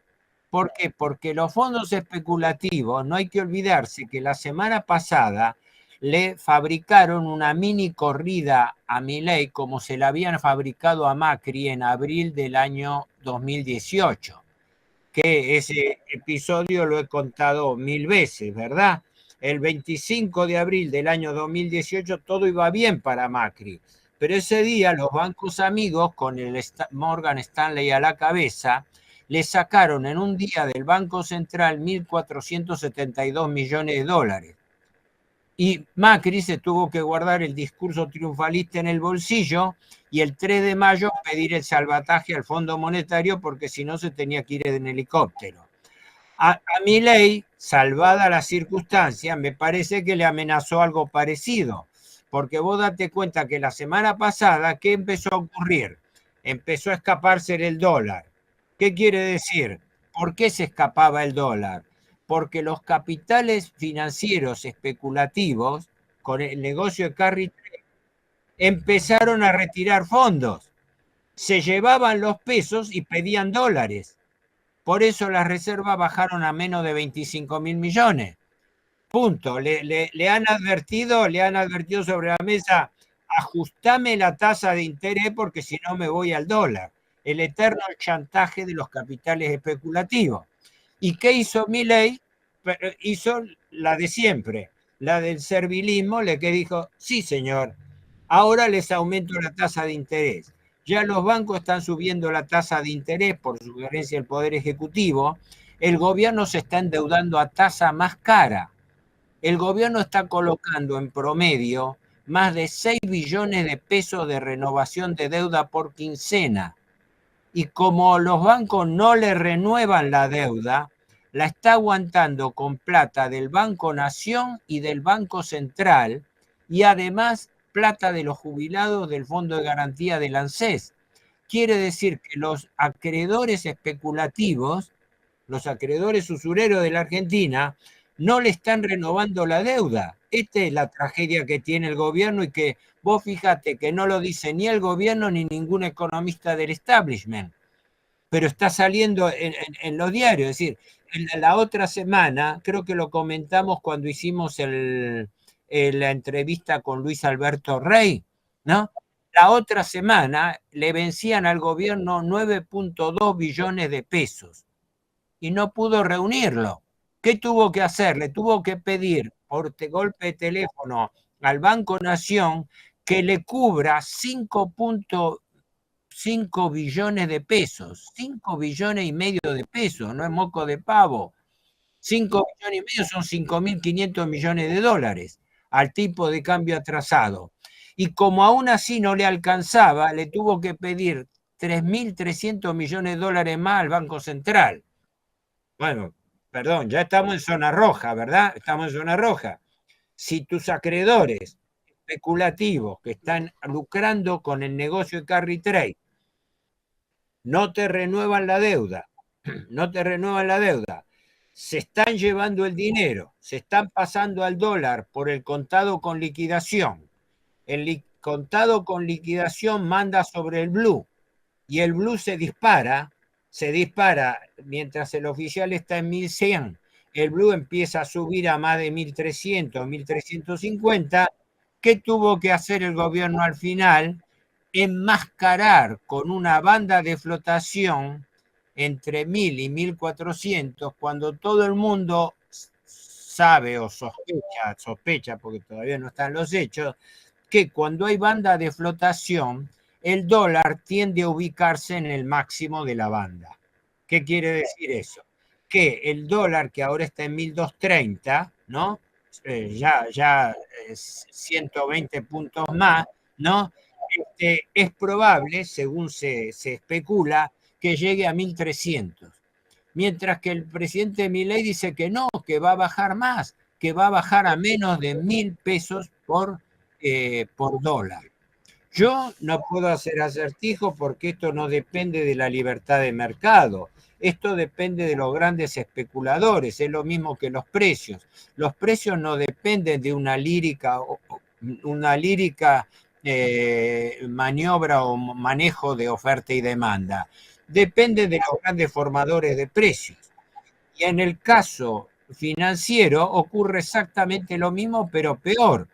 Speaker 21: ¿Por qué? Porque los fondos especulativos, no hay que olvidarse que la semana pasada le fabricaron una mini corrida a Milei como se la habían fabricado a Macri en abril del año 2018, que ese episodio lo he contado 1000 veces, ¿verdad? El 25 de abril del año 2018 todo iba bien para Macri, pero ese día los bancos amigos, con el Morgan Stanley a la cabeza, le sacaron en un día del Banco Central 1.472 millones de dólares. Y Macri se tuvo que guardar el discurso triunfalista en el bolsillo y el 3 de mayo pedir el salvataje al Fondo Monetario porque si no se tenía que ir en helicóptero. A Milei, salvada la circunstancia, me parece que le amenazó algo parecido, porque vos date cuenta que la semana pasada, ¿qué empezó a ocurrir? Empezó a escaparse el dólar. ¿Qué quiere decir? ¿Por qué se escapaba el dólar? Porque los capitales financieros especulativos, con el negocio de Carry Trade, empezaron a retirar fondos. Se llevaban los pesos y pedían dólares. Por eso las reservas bajaron a menos de 25.000 millones. Punto. Le han advertido sobre la mesa, ajustame la tasa de interés porque si no me voy al dólar. El eterno chantaje de los capitales especulativos. ¿Y qué hizo Milei? Hizo la de siempre, la del servilismo, que dijo, sí señor, ahora les aumento la tasa de interés. Ya los bancos están subiendo la tasa de interés por sugerencia del Poder Ejecutivo. El gobierno se está endeudando a tasa más cara. El gobierno está colocando en promedio más de 6 billones de pesos de renovación de deuda por quincena. Y como los bancos no le renuevan la deuda, la está aguantando con plata del Banco Nación y del Banco Central y además plata de los jubilados del Fondo de Garantía del ANSES. Quiere decir que los acreedores especulativos, los acreedores usureros de la Argentina, no le están renovando la deuda. Esta es la tragedia que tiene el gobierno y que vos fíjate que no lo dice ni el gobierno ni ningún economista del establishment, pero está saliendo en los diarios. Es decir, la otra semana, creo que lo comentamos cuando hicimos la entrevista con Luis Alberto Rey, ¿no? La otra semana le vencían al gobierno 9.2 billones de pesos y no pudo reunirlo. ¿Qué tuvo que hacer? Le tuvo que pedir por golpe de teléfono al Banco Nación que le cubra 5.5 billones de pesos, 5 billones y medio de pesos, no es moco de pavo. 5 billones y medio son 5.500 millones de dólares al tipo de cambio atrasado. Y como aún así no le alcanzaba, le tuvo que pedir 3.300 millones de dólares más al Banco Central. Bueno, perdón, ya estamos en zona roja, ¿verdad? Estamos en zona roja. Si tus acreedores especulativos que están lucrando con el negocio de Carry Trade no te renuevan la deuda, se están llevando el dinero, se están pasando al dólar por el contado con liquidación. El contado con liquidación manda sobre el blue y el blue se dispara mientras el oficial está en 1.100. El blue empieza a subir a más de 1.300, 1.350. ¿Qué tuvo que hacer el gobierno al final? Enmascarar con una banda de flotación entre 1.000 y 1.400, cuando todo el mundo sabe o sospecha, porque todavía no están los hechos, que cuando hay banda de flotación, el dólar tiende a ubicarse en el máximo de la banda. ¿Qué quiere decir eso? Que el dólar, que ahora está en 1.230, ¿no? Ya 120 puntos más, ¿no? Es probable, según se especula, que llegue a 1.300. Mientras que el presidente Milei dice que no, que va a bajar más, que va a bajar a menos de 1.000 pesos por dólar. Yo no puedo hacer acertijo porque esto no depende de la libertad de mercado. Esto depende de los grandes especuladores, es lo mismo que los precios. Los precios no dependen de una lírica maniobra o manejo de oferta y demanda. Depende de los grandes formadores de precios. Y en el caso financiero ocurre exactamente lo mismo, pero peor,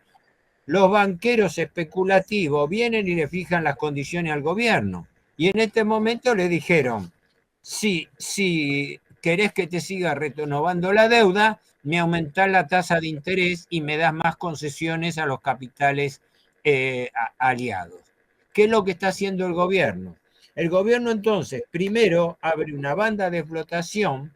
Speaker 21: los banqueros especulativos vienen y le fijan las condiciones al gobierno. Y en este momento le dijeron, si querés que te siga renovando la deuda, me aumentás la tasa de interés y me das más concesiones a los capitales aliados. ¿Qué es lo que está haciendo el gobierno? El gobierno entonces primero abre una banda de flotación,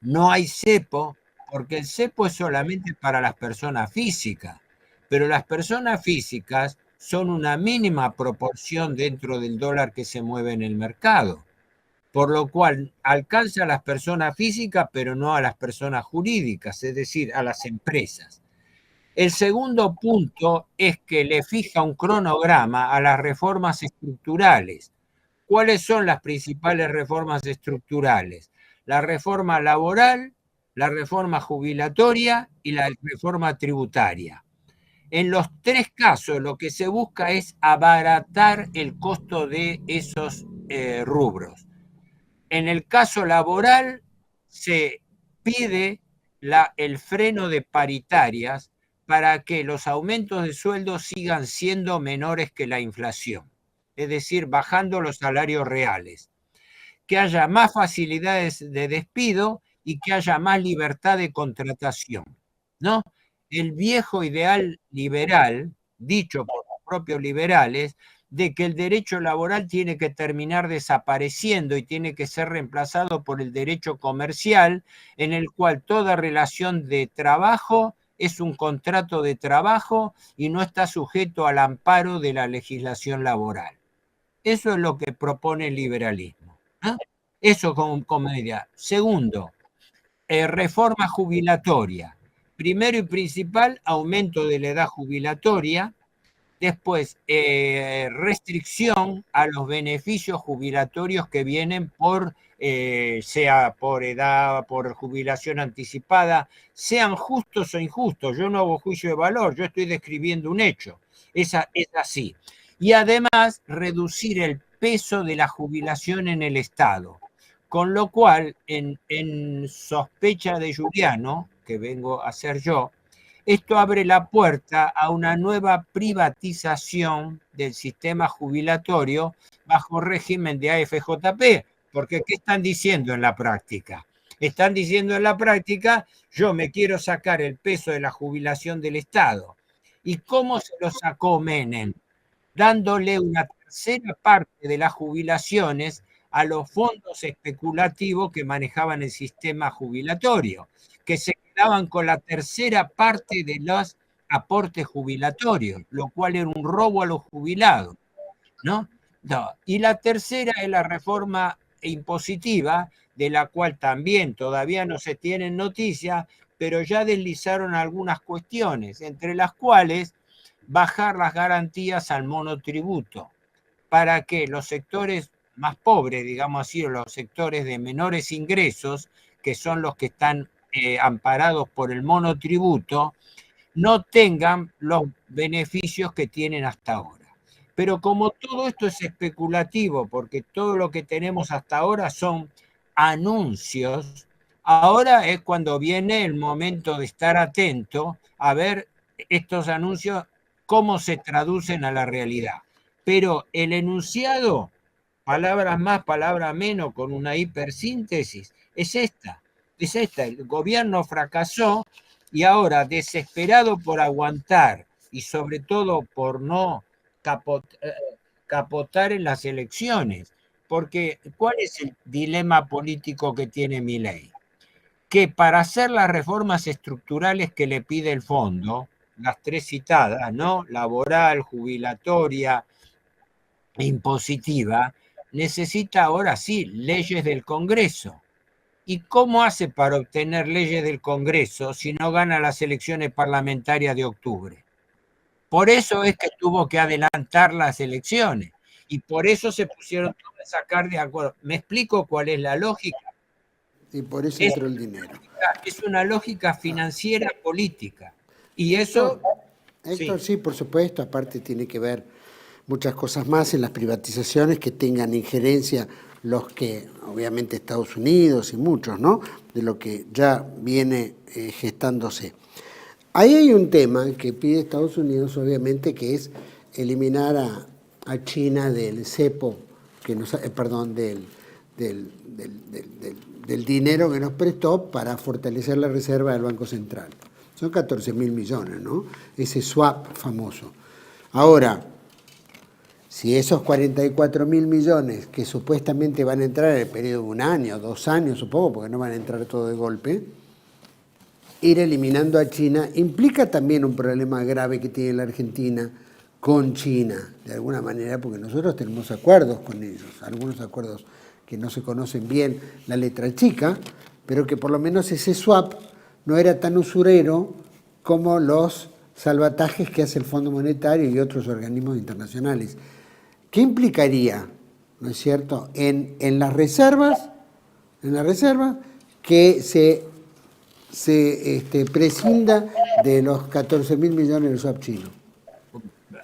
Speaker 21: no hay cepo, porque el cepo es solamente para las personas físicas, pero las personas físicas son una mínima proporción dentro del dólar que se mueve en el mercado, por lo cual alcanza a las personas físicas, pero no a las personas jurídicas, es decir, a las empresas. El segundo punto es que le fija un cronograma a las reformas estructurales. ¿Cuáles son las principales reformas estructurales? La reforma laboral, la reforma jubilatoria y la reforma tributaria. En los tres casos lo que se busca es abaratar el costo de esos rubros. En el caso laboral se pide el freno de paritarias para que los aumentos de sueldo sigan siendo menores que la inflación, es decir, bajando los salarios reales, que haya más facilidades de despido y que haya más libertad de contratación, ¿no? El viejo ideal liberal, dicho por los propios liberales, de que el derecho laboral tiene que terminar desapareciendo y tiene que ser reemplazado por el derecho comercial, en el cual toda relación de trabajo es un contrato de trabajo y no está sujeto al amparo de la legislación laboral. Eso es lo que propone el liberalismo, ¿eh? Eso como medida. Segundo, reforma jubilatoria. Primero y principal, aumento de la edad jubilatoria. Después, restricción a los beneficios jubilatorios que vienen sea por edad, por jubilación anticipada, sean justos o injustos. Yo no hago juicio de valor, yo estoy describiendo un hecho. Es así. Y además, reducir el peso de la jubilación en el Estado. Con lo cual, en sospecha de Giuliano, que vengo a hacer yo, esto abre la puerta a una nueva privatización del sistema jubilatorio bajo régimen de AFJP, porque ¿qué están diciendo en la práctica? Están diciendo en la práctica, yo me quiero sacar el peso de la jubilación del Estado. ¿Y cómo se lo sacó Menem? Dándole una tercera parte de las jubilaciones a los fondos especulativos que manejaban el sistema jubilatorio, que se quedaban con la tercera parte de los aportes jubilatorios, lo cual era un robo a los jubilados, ¿no? Y la tercera es la reforma impositiva, de la cual también todavía no se tienen noticias, pero ya deslizaron algunas cuestiones, entre las cuales bajar las garantías al monotributo, para que los sectores más pobres, digamos así, o los sectores de menores ingresos, que son los que están amparados por el monotributo, no tengan los beneficios que tienen hasta ahora. Pero como todo esto es especulativo, porque todo lo que tenemos hasta ahora son anuncios, ahora es cuando viene el momento de estar atento a ver estos anuncios, cómo se traducen a la realidad. Pero el enunciado, palabras más, palabras menos, con una hipersíntesis, es esta. El gobierno fracasó y ahora, desesperado por aguantar y sobre todo por no capotar en las elecciones, porque ¿cuál es el dilema político que tiene Milei? Que para hacer las reformas estructurales que le pide el fondo, las tres citadas, ¿no? Laboral, jubilatoria, impositiva, necesita ahora sí leyes del Congreso. ¿Y cómo hace para obtener leyes del Congreso si no gana las elecciones parlamentarias de octubre? Por eso es que tuvo que adelantar las elecciones y por eso se pusieron a sacar de acuerdo. ¿Me explico cuál es la lógica?
Speaker 1: Y por eso entró el dinero.
Speaker 21: Es una lógica financiera política. Y eso...
Speaker 1: Héctor, sí, por supuesto, aparte tiene que ver muchas cosas más en las privatizaciones que tengan injerencia los que, obviamente, Estados Unidos y muchos, ¿no? De lo que ya viene gestándose. Ahí hay un tema que pide Estados Unidos, obviamente, que es eliminar a China del cepo, perdón, del dinero que nos prestó para fortalecer la reserva del Banco Central. Son 14.000 millones, ¿no? Ese swap famoso. Ahora, si esos 44.000 millones que supuestamente van a entrar en el periodo de 1 año, 2 años, supongo, porque no van a entrar todo de golpe, ir eliminando a China implica también un problema grave que tiene la Argentina con China, de alguna manera, porque nosotros tenemos acuerdos con ellos, algunos acuerdos que no se conocen bien la letra chica, pero que por lo menos ese swap no era tan usurero como los salvatajes que hace el Fondo Monetario y otros organismos internacionales. ¿Qué implicaría, no es cierto, en las reservas, que se prescinda de los 14.000 millones del swap chino?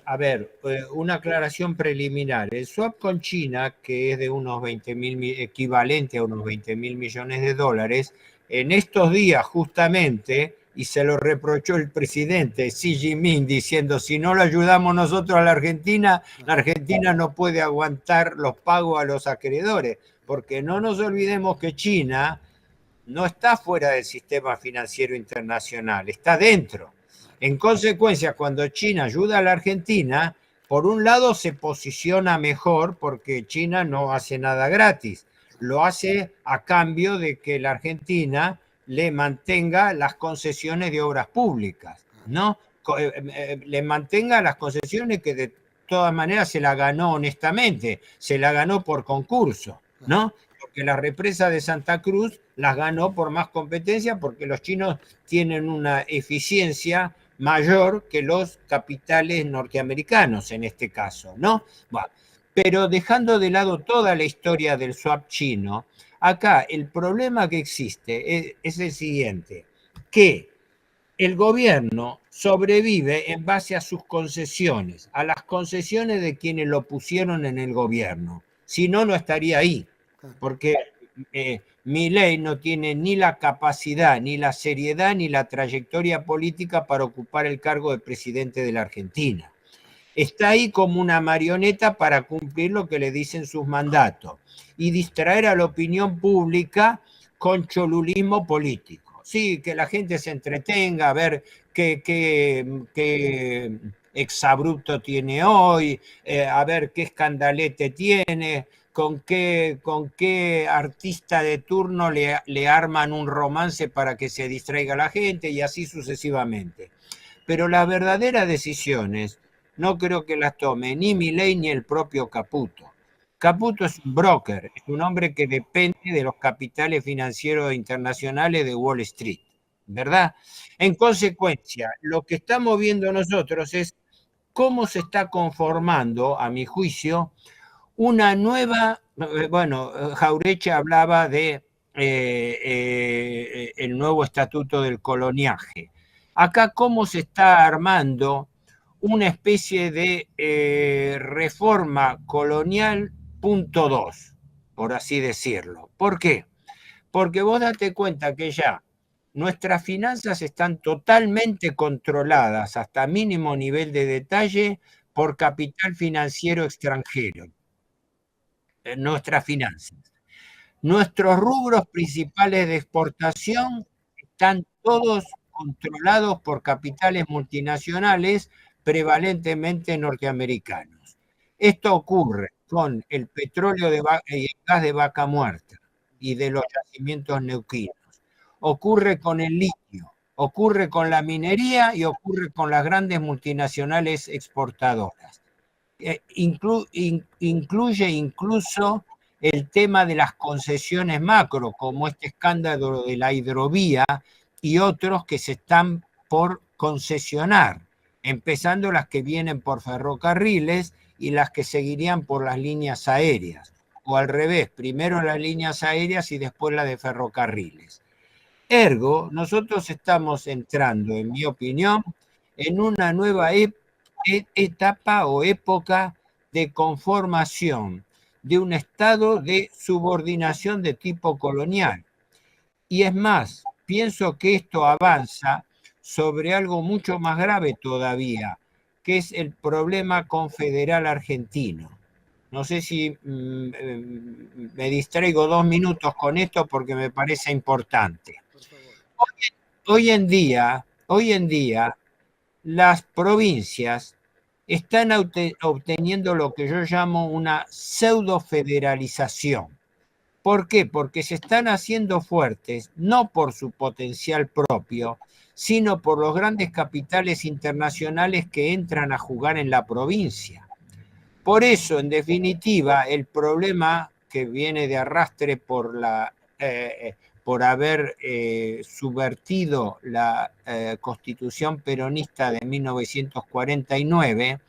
Speaker 21: A ver, una aclaración preliminar. El swap con China, que es de unos 20.000, equivalente a unos 20.000 millones de dólares, en estos días justamente, y se lo reprochó el presidente Xi Jinping diciendo, si no lo ayudamos nosotros a la Argentina no puede aguantar los pagos a los acreedores, porque no nos olvidemos que China no está fuera del sistema financiero internacional, está dentro. En consecuencia, cuando China ayuda a la Argentina, por un lado se posiciona mejor porque China no hace nada gratis, lo hace a cambio de que la Argentina le mantenga las concesiones de obras públicas, ¿no? Le mantenga las concesiones que de todas maneras se la ganó honestamente, se la ganó por concurso, ¿no? Porque la represa de Santa Cruz las ganó por más competencia porque los chinos tienen una eficiencia mayor que los capitales norteamericanos en este caso, ¿no? Bueno, pero dejando de lado toda la historia del swap chino, acá el problema que existe es el siguiente, que el gobierno sobrevive en base a sus concesiones, a las concesiones de quienes lo pusieron en el gobierno, si no, no estaría ahí, porque Milei no tiene ni la capacidad, ni la seriedad, ni la trayectoria política para ocupar el cargo de presidente de la Argentina. Está ahí como una marioneta para cumplir lo que le dicen sus mandatos y distraer a la opinión pública con cholulismo político. Sí, que la gente se entretenga a ver qué exabrupto tiene hoy, a ver qué escandalete tiene, con qué artista de turno le arman un romance para que se distraiga la gente y así sucesivamente. Pero las verdaderas decisiones no creo que las tome ni Milei ni el propio Caputo. Caputo es un broker, es un hombre que depende de los capitales financieros internacionales de Wall Street, ¿verdad? En consecuencia, lo que estamos viendo nosotros es cómo se está conformando, a mi juicio, una nueva, bueno, Jauretche hablaba de el nuevo estatuto del coloniaje. Acá cómo se está armando una especie de reforma colonial punto 2, por así decirlo. ¿Por qué? Porque vos date cuenta que ya nuestras finanzas están totalmente controladas hasta mínimo nivel de detalle por capital financiero extranjero. Nuestras finanzas. Nuestros rubros principales de exportación están todos controlados por capitales multinacionales prevalentemente norteamericanos. Esto ocurre con el petróleo y el gas de Vaca Muerta y de los yacimientos neuquinos. Ocurre con el litio, ocurre con la minería y ocurre con las grandes multinacionales exportadoras. Incluye incluso el tema de las concesiones macro, como este escándalo de la hidrovía y otros que se están por concesionar, empezando las que vienen por ferrocarriles y las que seguirían por las líneas aéreas, o al revés, primero las líneas aéreas y después las de ferrocarriles. Ergo, nosotros estamos entrando, en mi opinión, en una nueva etapa o época de conformación de un estado de subordinación de tipo colonial. Y es más, pienso que esto avanza sobre algo mucho más grave todavía, que es el problema confederal argentino. No sé si me distraigo 2 minutos con esto porque me parece importante. Hoy en día, las provincias están obteniendo lo que yo llamo una pseudo-federalización. ¿Por qué? Porque se están haciendo fuertes, no por su potencial propio, sino por los grandes capitales internacionales que entran a jugar en la provincia. Por eso, en definitiva, el problema que viene de arrastre por haber subvertido la Constitución peronista de 1949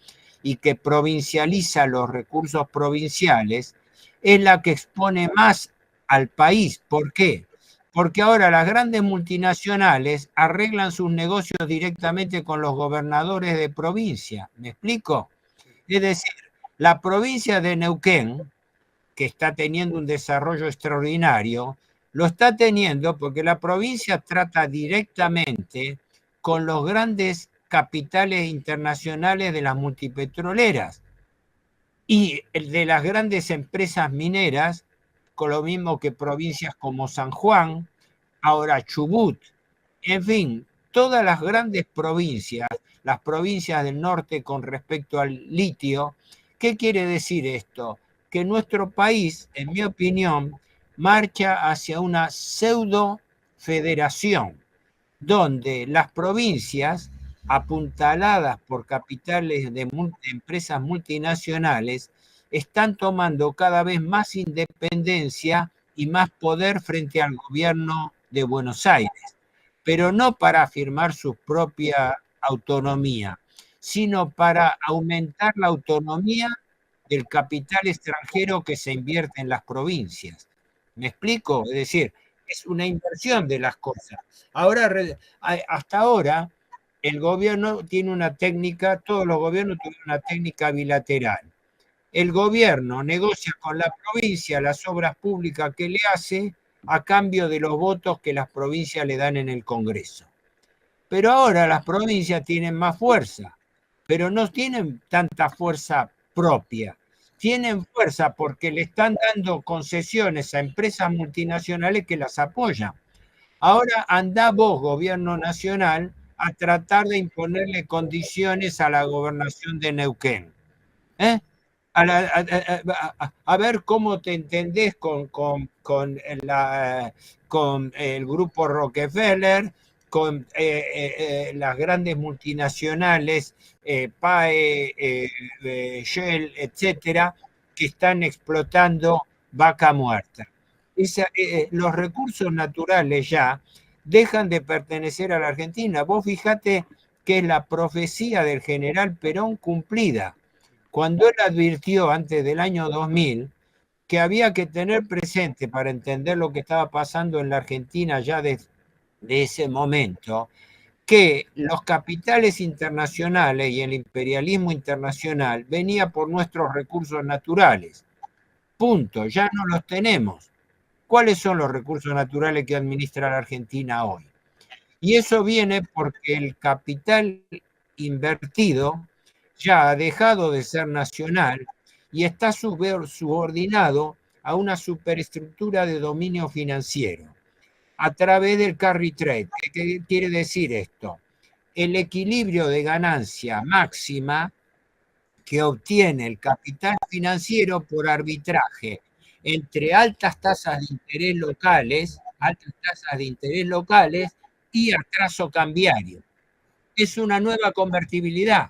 Speaker 21: y que provincializa los recursos provinciales, es la que expone más al país. ¿Por qué? Porque ahora las grandes multinacionales arreglan sus negocios directamente con los gobernadores de provincia. ¿Me explico? Es decir, la provincia de Neuquén, que está teniendo un desarrollo extraordinario, lo está teniendo porque la provincia trata directamente con los grandes capitales internacionales de las multipetroleras y de las grandes empresas mineras, con lo mismo que provincias como San Juan, ahora Chubut, en fin, todas las grandes provincias, las provincias del norte con respecto al litio. ¿Qué quiere decir esto? Que nuestro país, en mi opinión, marcha hacia una pseudo-federación, donde las provincias, apuntaladas por capitales de empresas multinacionales, están tomando cada vez más independencia y más poder frente al gobierno de Buenos Aires, pero no para afirmar su propia autonomía, sino para aumentar la autonomía del capital extranjero que se invierte en las provincias. ¿Me explico? Es decir, es una inversión de las cosas. Ahora, hasta ahora, el gobierno tiene una técnica, todos los gobiernos tienen una técnica bilateral. El gobierno negocia con la provincia las obras públicas que le hace a cambio de los votos que las provincias le dan en el Congreso. Pero ahora las provincias tienen más fuerza, pero no tienen tanta fuerza propia. Tienen fuerza porque le están dando concesiones a empresas multinacionales que las apoyan. Ahora andá vos, gobierno nacional, a tratar de imponerle condiciones a la gobernación de Neuquén. A ver cómo te entendés con el grupo Rockefeller, con las grandes multinacionales, PAE, Shell, etcétera, que están explotando vaca muerta. Los recursos naturales ya dejan de pertenecer a la Argentina. Vos fijate que es la profecía del general Perón cumplida, cuando él advirtió antes del año 2000 que había que tener presente para entender lo que estaba pasando en la Argentina ya de ese momento, que los capitales internacionales y el imperialismo internacional venía por nuestros recursos naturales. Punto, ya no los tenemos. ¿Cuáles son los recursos naturales que administra la Argentina hoy? Y eso viene porque el capital invertido ya ha dejado de ser nacional y está subordinado a una superestructura de dominio financiero a través del carry trade. ¿Qué quiere decir esto? El equilibrio de ganancia máxima que obtiene el capital financiero por arbitraje entre altas tasas de interés locales y atraso cambiario. Es una nueva convertibilidad.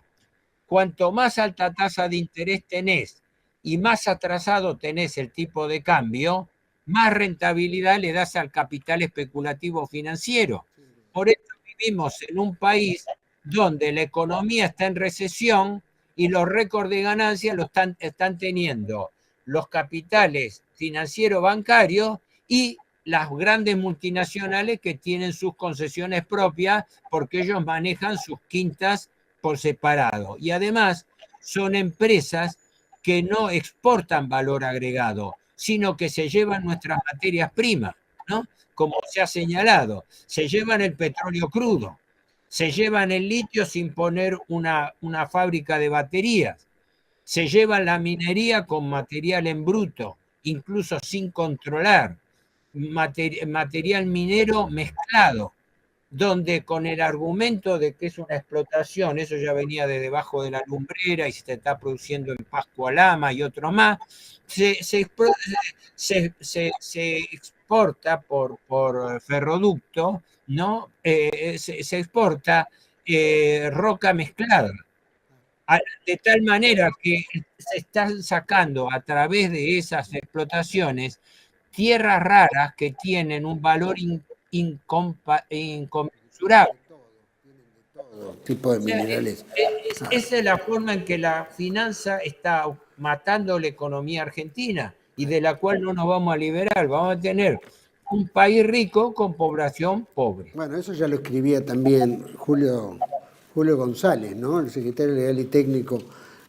Speaker 21: Cuanto más alta tasa de interés tenés y más atrasado tenés el tipo de cambio, más rentabilidad le das al capital especulativo financiero. Por eso vivimos en un país donde la economía está en recesión y los récords de ganancias lo están teniendo los capitales financieros bancarios y las grandes multinacionales que tienen sus concesiones propias porque ellos manejan sus quintas por separado. Y además son empresas que no exportan valor agregado, sino que se llevan nuestras materias primas, ¿no? Como se ha señalado, se llevan el petróleo crudo. Se llevan el litio sin poner una fábrica de baterías. Se llevan la minería con material en bruto, incluso sin controlar. Material minero mezclado, donde con el argumento de que es una explotación, eso ya venía de debajo de la lumbrera y se está produciendo en Pascua Lama y otro más, se exporta por ferroducto, ¿no? Se exporta roca mezclada, de tal manera que se están sacando a través de esas explotaciones tierras raras que tienen un valor inconmensurable.
Speaker 1: Tipo de minerales.
Speaker 21: Esa es la forma en que la finanza está matando la economía argentina y de la cual no nos vamos a liberar. Vamos a tener un país rico con población pobre.
Speaker 1: Bueno, eso ya lo escribía también Julio González, ¿no? El secretario legal y técnico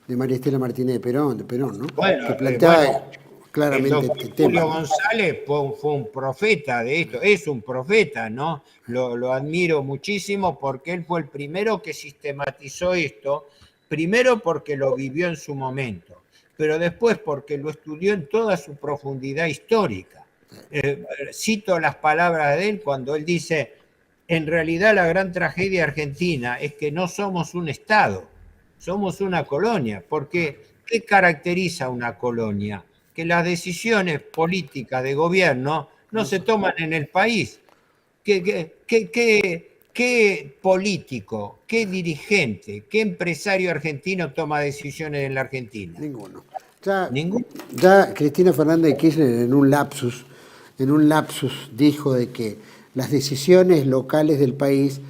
Speaker 1: de María Estela Martínez de Perón, ¿no?
Speaker 21: Bueno,
Speaker 1: que planteaba claramente este tema.
Speaker 21: Julio González fue un profeta de esto, es un profeta, ¿no? Lo admiro muchísimo porque él fue el primero que sistematizó esto, primero porque lo vivió en su momento, pero después porque lo estudió en toda su profundidad histórica. Cito las palabras de él cuando él dice: en realidad la gran tragedia argentina es que no somos un Estado, somos una colonia, porque ¿qué caracteriza una colonia? Que las decisiones políticas de gobierno no se toman en el país. ¿Qué político, qué dirigente, qué empresario argentino toma decisiones en la Argentina?
Speaker 1: Ninguno. Ya Cristina Fernández de Kirchner en un lapsus dijo de que las decisiones locales del país,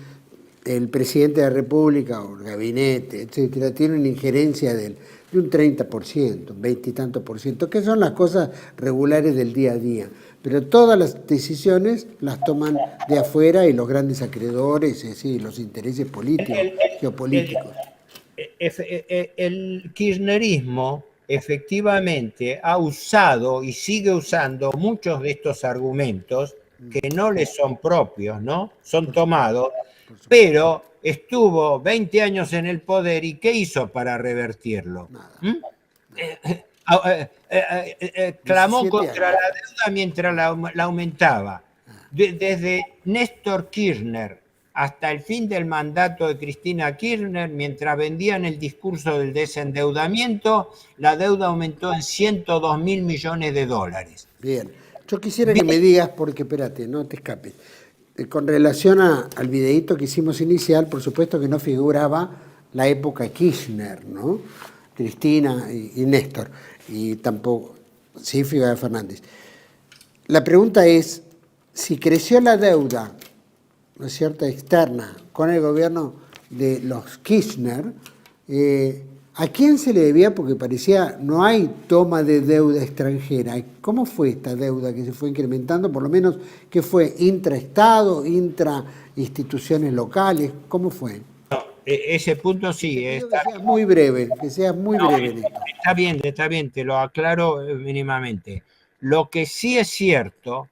Speaker 1: el presidente de la República o el gabinete, etcétera, tiene una injerencia de un 30%, 20 y tanto por ciento, que son las cosas regulares del día a día. Pero todas las decisiones las toman de afuera y los grandes acreedores, es decir, los intereses políticos, geopolíticos.
Speaker 21: El kirchnerismo efectivamente ha usado y sigue usando muchos de estos argumentos que no les son propios, ¿no? Son tomados, pero estuvo 20 años en el poder y ¿qué hizo para revertirlo? Clamó contra la deuda mientras la aumentaba. Desde Néstor Kirchner hasta el fin del mandato de Cristina Kirchner, mientras vendían el discurso del desendeudamiento, la deuda aumentó en 102.000 millones de dólares.
Speaker 1: Bien. Yo quisiera que me digas, porque espérate, no te escapes, con relación al videíto que hicimos inicial, por supuesto que no figuraba la época Kirchner, ¿no? Cristina y Néstor, y tampoco, sí figura Fernández. La pregunta es, si creció la deuda, ¿no es cierto?, externa con el gobierno de los Kirchner, ¿a quién se le debía? Porque parecía no hay toma de deuda extranjera. ¿Cómo fue esta deuda que se fue incrementando? Por lo menos, ¿qué fue? ¿Intraestado, intrainstituciones locales? ¿Cómo fue?
Speaker 21: No, ese punto sí.
Speaker 1: Está muy breve, que sea muy breve en esto.
Speaker 21: Está bien, te lo aclaro mínimamente. Lo que sí es cierto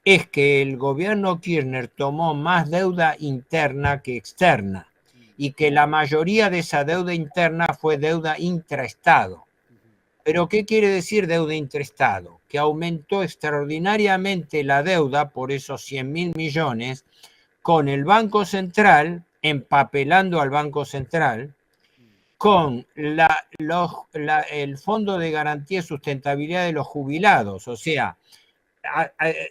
Speaker 21: es que el gobierno Kirchner tomó más deuda interna que externa, y que la mayoría de esa deuda interna fue deuda intraestado. ¿Pero qué quiere decir deuda intraestado? Que aumentó extraordinariamente la deuda por esos 100.000 millones con el Banco Central, empapelando al Banco Central, con el Fondo de Garantía y Sustentabilidad de los Jubilados, o sea,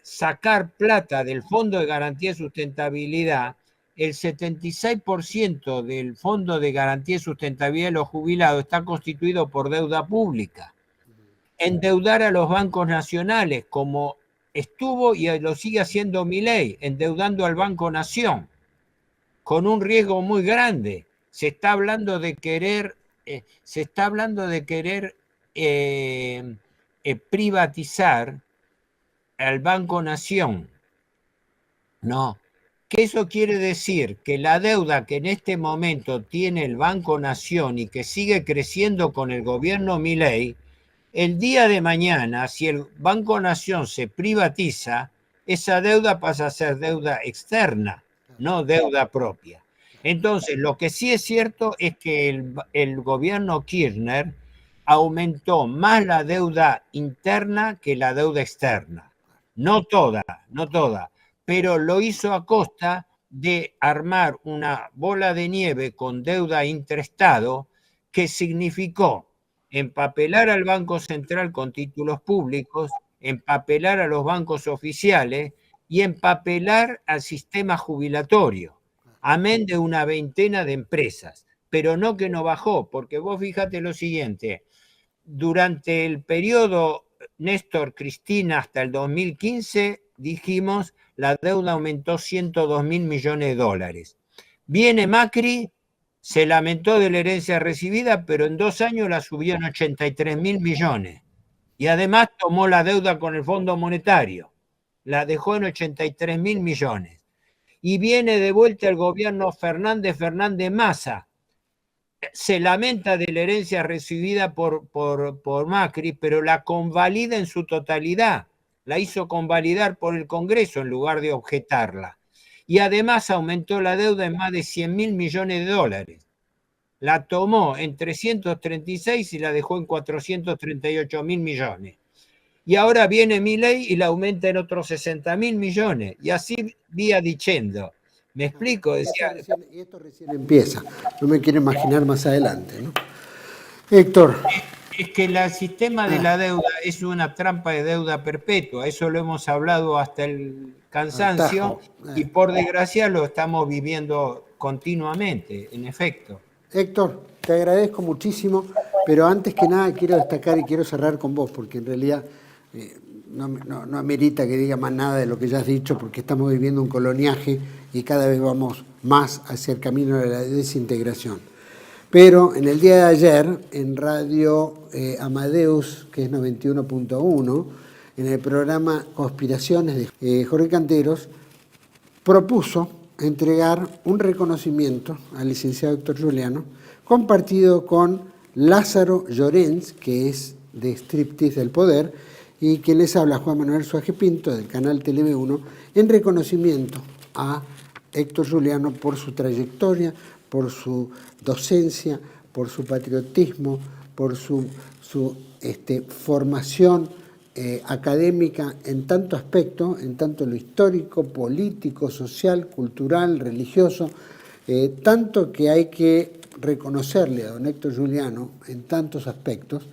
Speaker 21: sacar plata del Fondo de Garantía y Sustentabilidad. El 76% del Fondo de Garantía y Sustentabilidad de los Jubilados está constituido por deuda pública. Endeudar a los bancos nacionales, como estuvo y lo sigue haciendo Milei, endeudando al Banco Nación, con un riesgo muy grande. Se está hablando de querer privatizar al Banco Nación. No. ¿Qué eso quiere decir? Que la deuda que en este momento tiene el Banco Nación y que sigue creciendo con el gobierno Milei, el día de mañana, si el Banco Nación se privatiza, esa deuda pasa a ser deuda externa, no deuda propia. Entonces, lo que sí es cierto es que el gobierno Kirchner aumentó más la deuda interna que la deuda externa. No toda, pero lo hizo a costa de armar una bola de nieve con deuda interestado que significó empapelar al Banco Central con títulos públicos, empapelar a los bancos oficiales y empapelar al sistema jubilatorio, amén de una veintena de empresas, pero no que no bajó, porque vos fíjate lo siguiente, durante el periodo Néstor Cristina hasta el 2015, dijimos, la deuda aumentó 102 mil millones de dólares. Viene Macri, se lamentó de la herencia recibida, pero en 2 años la subió en 83 mil millones. Y además tomó la deuda con el Fondo Monetario, la dejó en 83 mil millones. Y viene de vuelta el gobierno Fernández Massa. Se lamenta de la herencia recibida por Macri, pero la convalida en su totalidad. La hizo convalidar por el Congreso en lugar de objetarla. Y además aumentó la deuda en más de 100 mil millones de dólares. La tomó en 336 y la dejó en 438 mil millones. Y ahora viene Milei y la aumenta en otros 60 mil millones. Y así vía diciendo. ¿Me explico? Decía,
Speaker 1: y esto recién empieza. No me quiero imaginar más adelante, ¿no? Héctor.
Speaker 21: Es que el sistema de la deuda es una trampa de deuda perpetua. Eso lo hemos hablado hasta el cansancio y por desgracia lo estamos viviendo continuamente, en efecto.
Speaker 1: Héctor, te agradezco muchísimo, pero antes que nada quiero destacar y quiero cerrar con vos, porque en realidad no amerita que diga más nada de lo que ya has dicho, porque estamos viviendo un coloniaje y cada vez vamos más hacia el camino de la desintegración. Pero en el día de ayer, en Radio Amadeus, que es 91.1, en el programa Conspiraciones de Jorge Canteros, propuso entregar un reconocimiento al licenciado Héctor Juliano, compartido con Lázaro Llorens, que es de Striptease del Poder, y quien les habla, Juan Manuel Suárez Pinto, del canal TV1, en reconocimiento a Héctor Juliano por su trayectoria, por su docencia, por su patriotismo, por su formación académica en tanto aspecto, en tanto lo histórico, político, social, cultural, religioso, tanto que hay que reconocerle a don Héctor Juliano en tantos aspectos,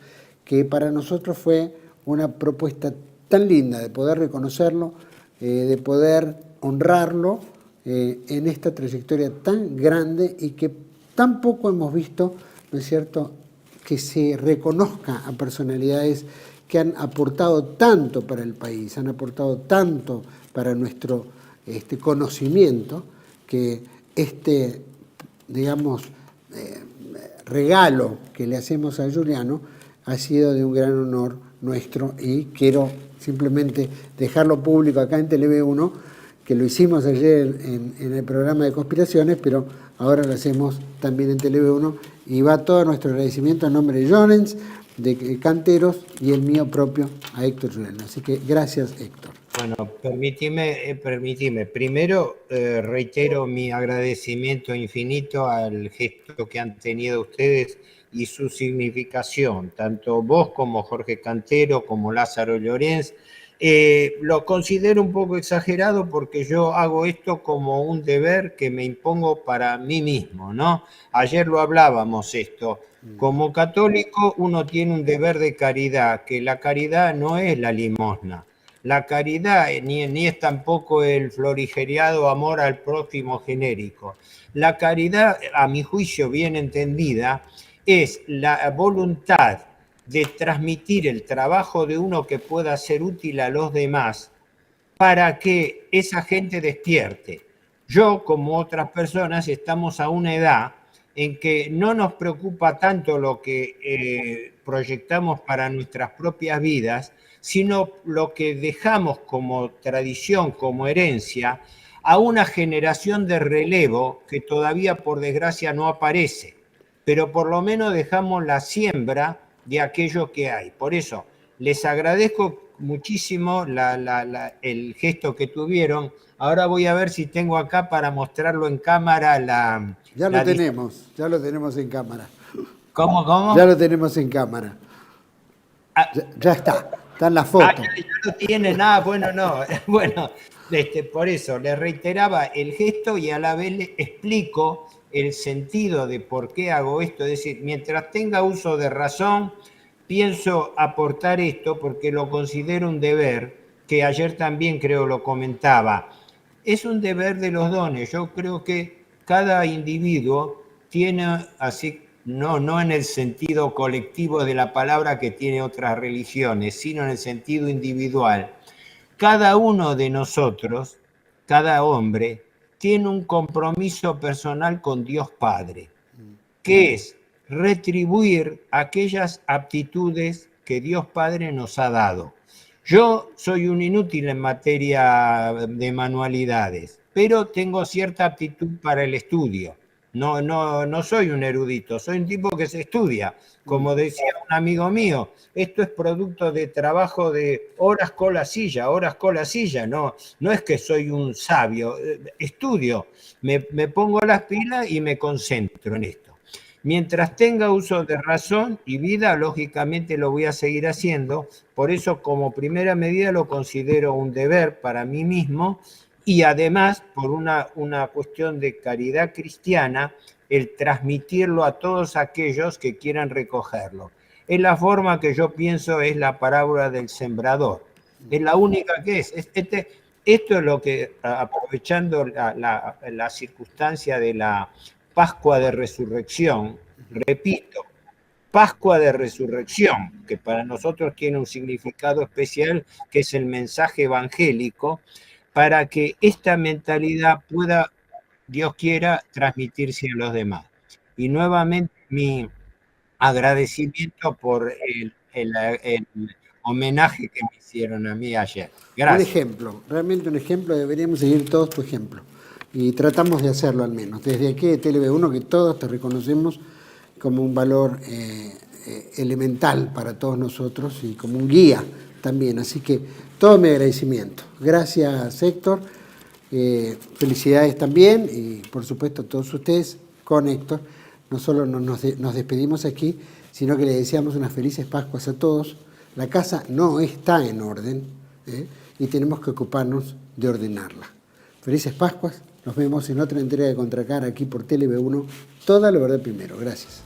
Speaker 1: que para nosotros fue una propuesta tan linda de poder reconocerlo, de poder honrarlo en esta trayectoria tan grande y que tan poco hemos visto, ¿no es cierto?, que se reconozca a personalidades que han aportado tanto para el país, han aportado tanto para nuestro conocimiento, que digamos, regalo que le hacemos a Juliano ha sido de un gran honor nuestro, y quiero simplemente dejarlo público acá en TV1, que lo hicimos ayer en el programa de Conspiraciones, pero ahora lo hacemos también en TV1, y va todo nuestro agradecimiento a nombre de Llorens, de Canteros y el mío propio a Héctor Juliano. Así que gracias, Héctor.
Speaker 21: Bueno, permitime. Primero reitero mi agradecimiento infinito al gesto que han tenido ustedes y su significación, tanto vos como Jorge Cantero, como Lázaro Llorens. Lo considero un poco exagerado porque yo hago esto como un deber que me impongo para mí mismo, ¿no? Ayer lo hablábamos esto. Como católico uno tiene un deber de caridad, que la caridad no es la limosna. La caridad ni es tampoco el florigeriado amor al prójimo genérico. La caridad, a mi juicio bien entendida, es la voluntad de transmitir el trabajo de uno que pueda ser útil a los demás para que esa gente despierte. Yo, como otras personas, estamos a una edad en que no nos preocupa tanto lo que proyectamos para nuestras propias vidas, sino lo que dejamos como tradición, como herencia, a una generación de relevo que todavía, por desgracia, no aparece. Pero por lo menos dejamos la siembra de aquello que hay. Por eso, les agradezco muchísimo el gesto que tuvieron. Ahora voy a ver si tengo acá para mostrarlo en cámara
Speaker 1: Ya lo tenemos en cámara.
Speaker 21: ¿Cómo?
Speaker 1: Ya lo tenemos en cámara. Ya está en la foto.
Speaker 21: Ya lo tiene, nada, bueno, no. Bueno, por eso le reiteraba el gesto y a la vez le explico el sentido de por qué hago esto. Es decir, mientras tenga uso de razón, pienso aportar esto porque lo considero un deber, que ayer también creo lo comentaba. Es un deber de los dones. Yo creo que cada individuo tiene, así, no en el sentido colectivo de la palabra que tiene otras religiones, sino en el sentido individual. Cada uno de nosotros, cada hombre, tiene un compromiso personal con Dios Padre, que es retribuir aquellas aptitudes que Dios Padre nos ha dado. Yo soy un inútil en materia de manualidades, pero tengo cierta aptitud para el estudio. No soy un erudito, soy un tipo que se estudia. Como decía un amigo mío, esto es producto de trabajo de horas con la silla, no es que soy un sabio, estudio, me pongo las pilas y me concentro en esto. Mientras tenga uso de razón y vida, lógicamente lo voy a seguir haciendo, por eso como primera medida lo considero un deber para mí mismo y además por una cuestión de caridad cristiana, el transmitirlo a todos aquellos que quieran recogerlo. Es la forma que yo pienso, es la parábola del sembrador. Es la única que es. Esto es lo que, aprovechando la circunstancia de la Pascua de Resurrección, repito, Pascua de Resurrección, que para nosotros tiene un significado especial, que es el mensaje evangélico, para que esta mentalidad pueda, Dios quiera, transmitirse a los demás. Y nuevamente mi agradecimiento por el homenaje que me hicieron a mí ayer. Gracias.
Speaker 1: Un ejemplo, realmente un ejemplo, deberíamos seguir todos tu ejemplo. Y tratamos de hacerlo al menos. Desde aquí de TLV1, que todos te reconocemos como un valor elemental para todos nosotros y como un guía también. Así que todo mi agradecimiento. Gracias, Héctor. Felicidades también y por supuesto a todos ustedes con Héctor. No solo nos despedimos aquí, sino que le deseamos unas felices Pascuas a todos. La casa no está en orden y tenemos que ocuparnos de ordenarla. Felices Pascuas. Nos vemos en otra entrega de Contracara aquí por TLV1. Toda la verdad primero. Gracias.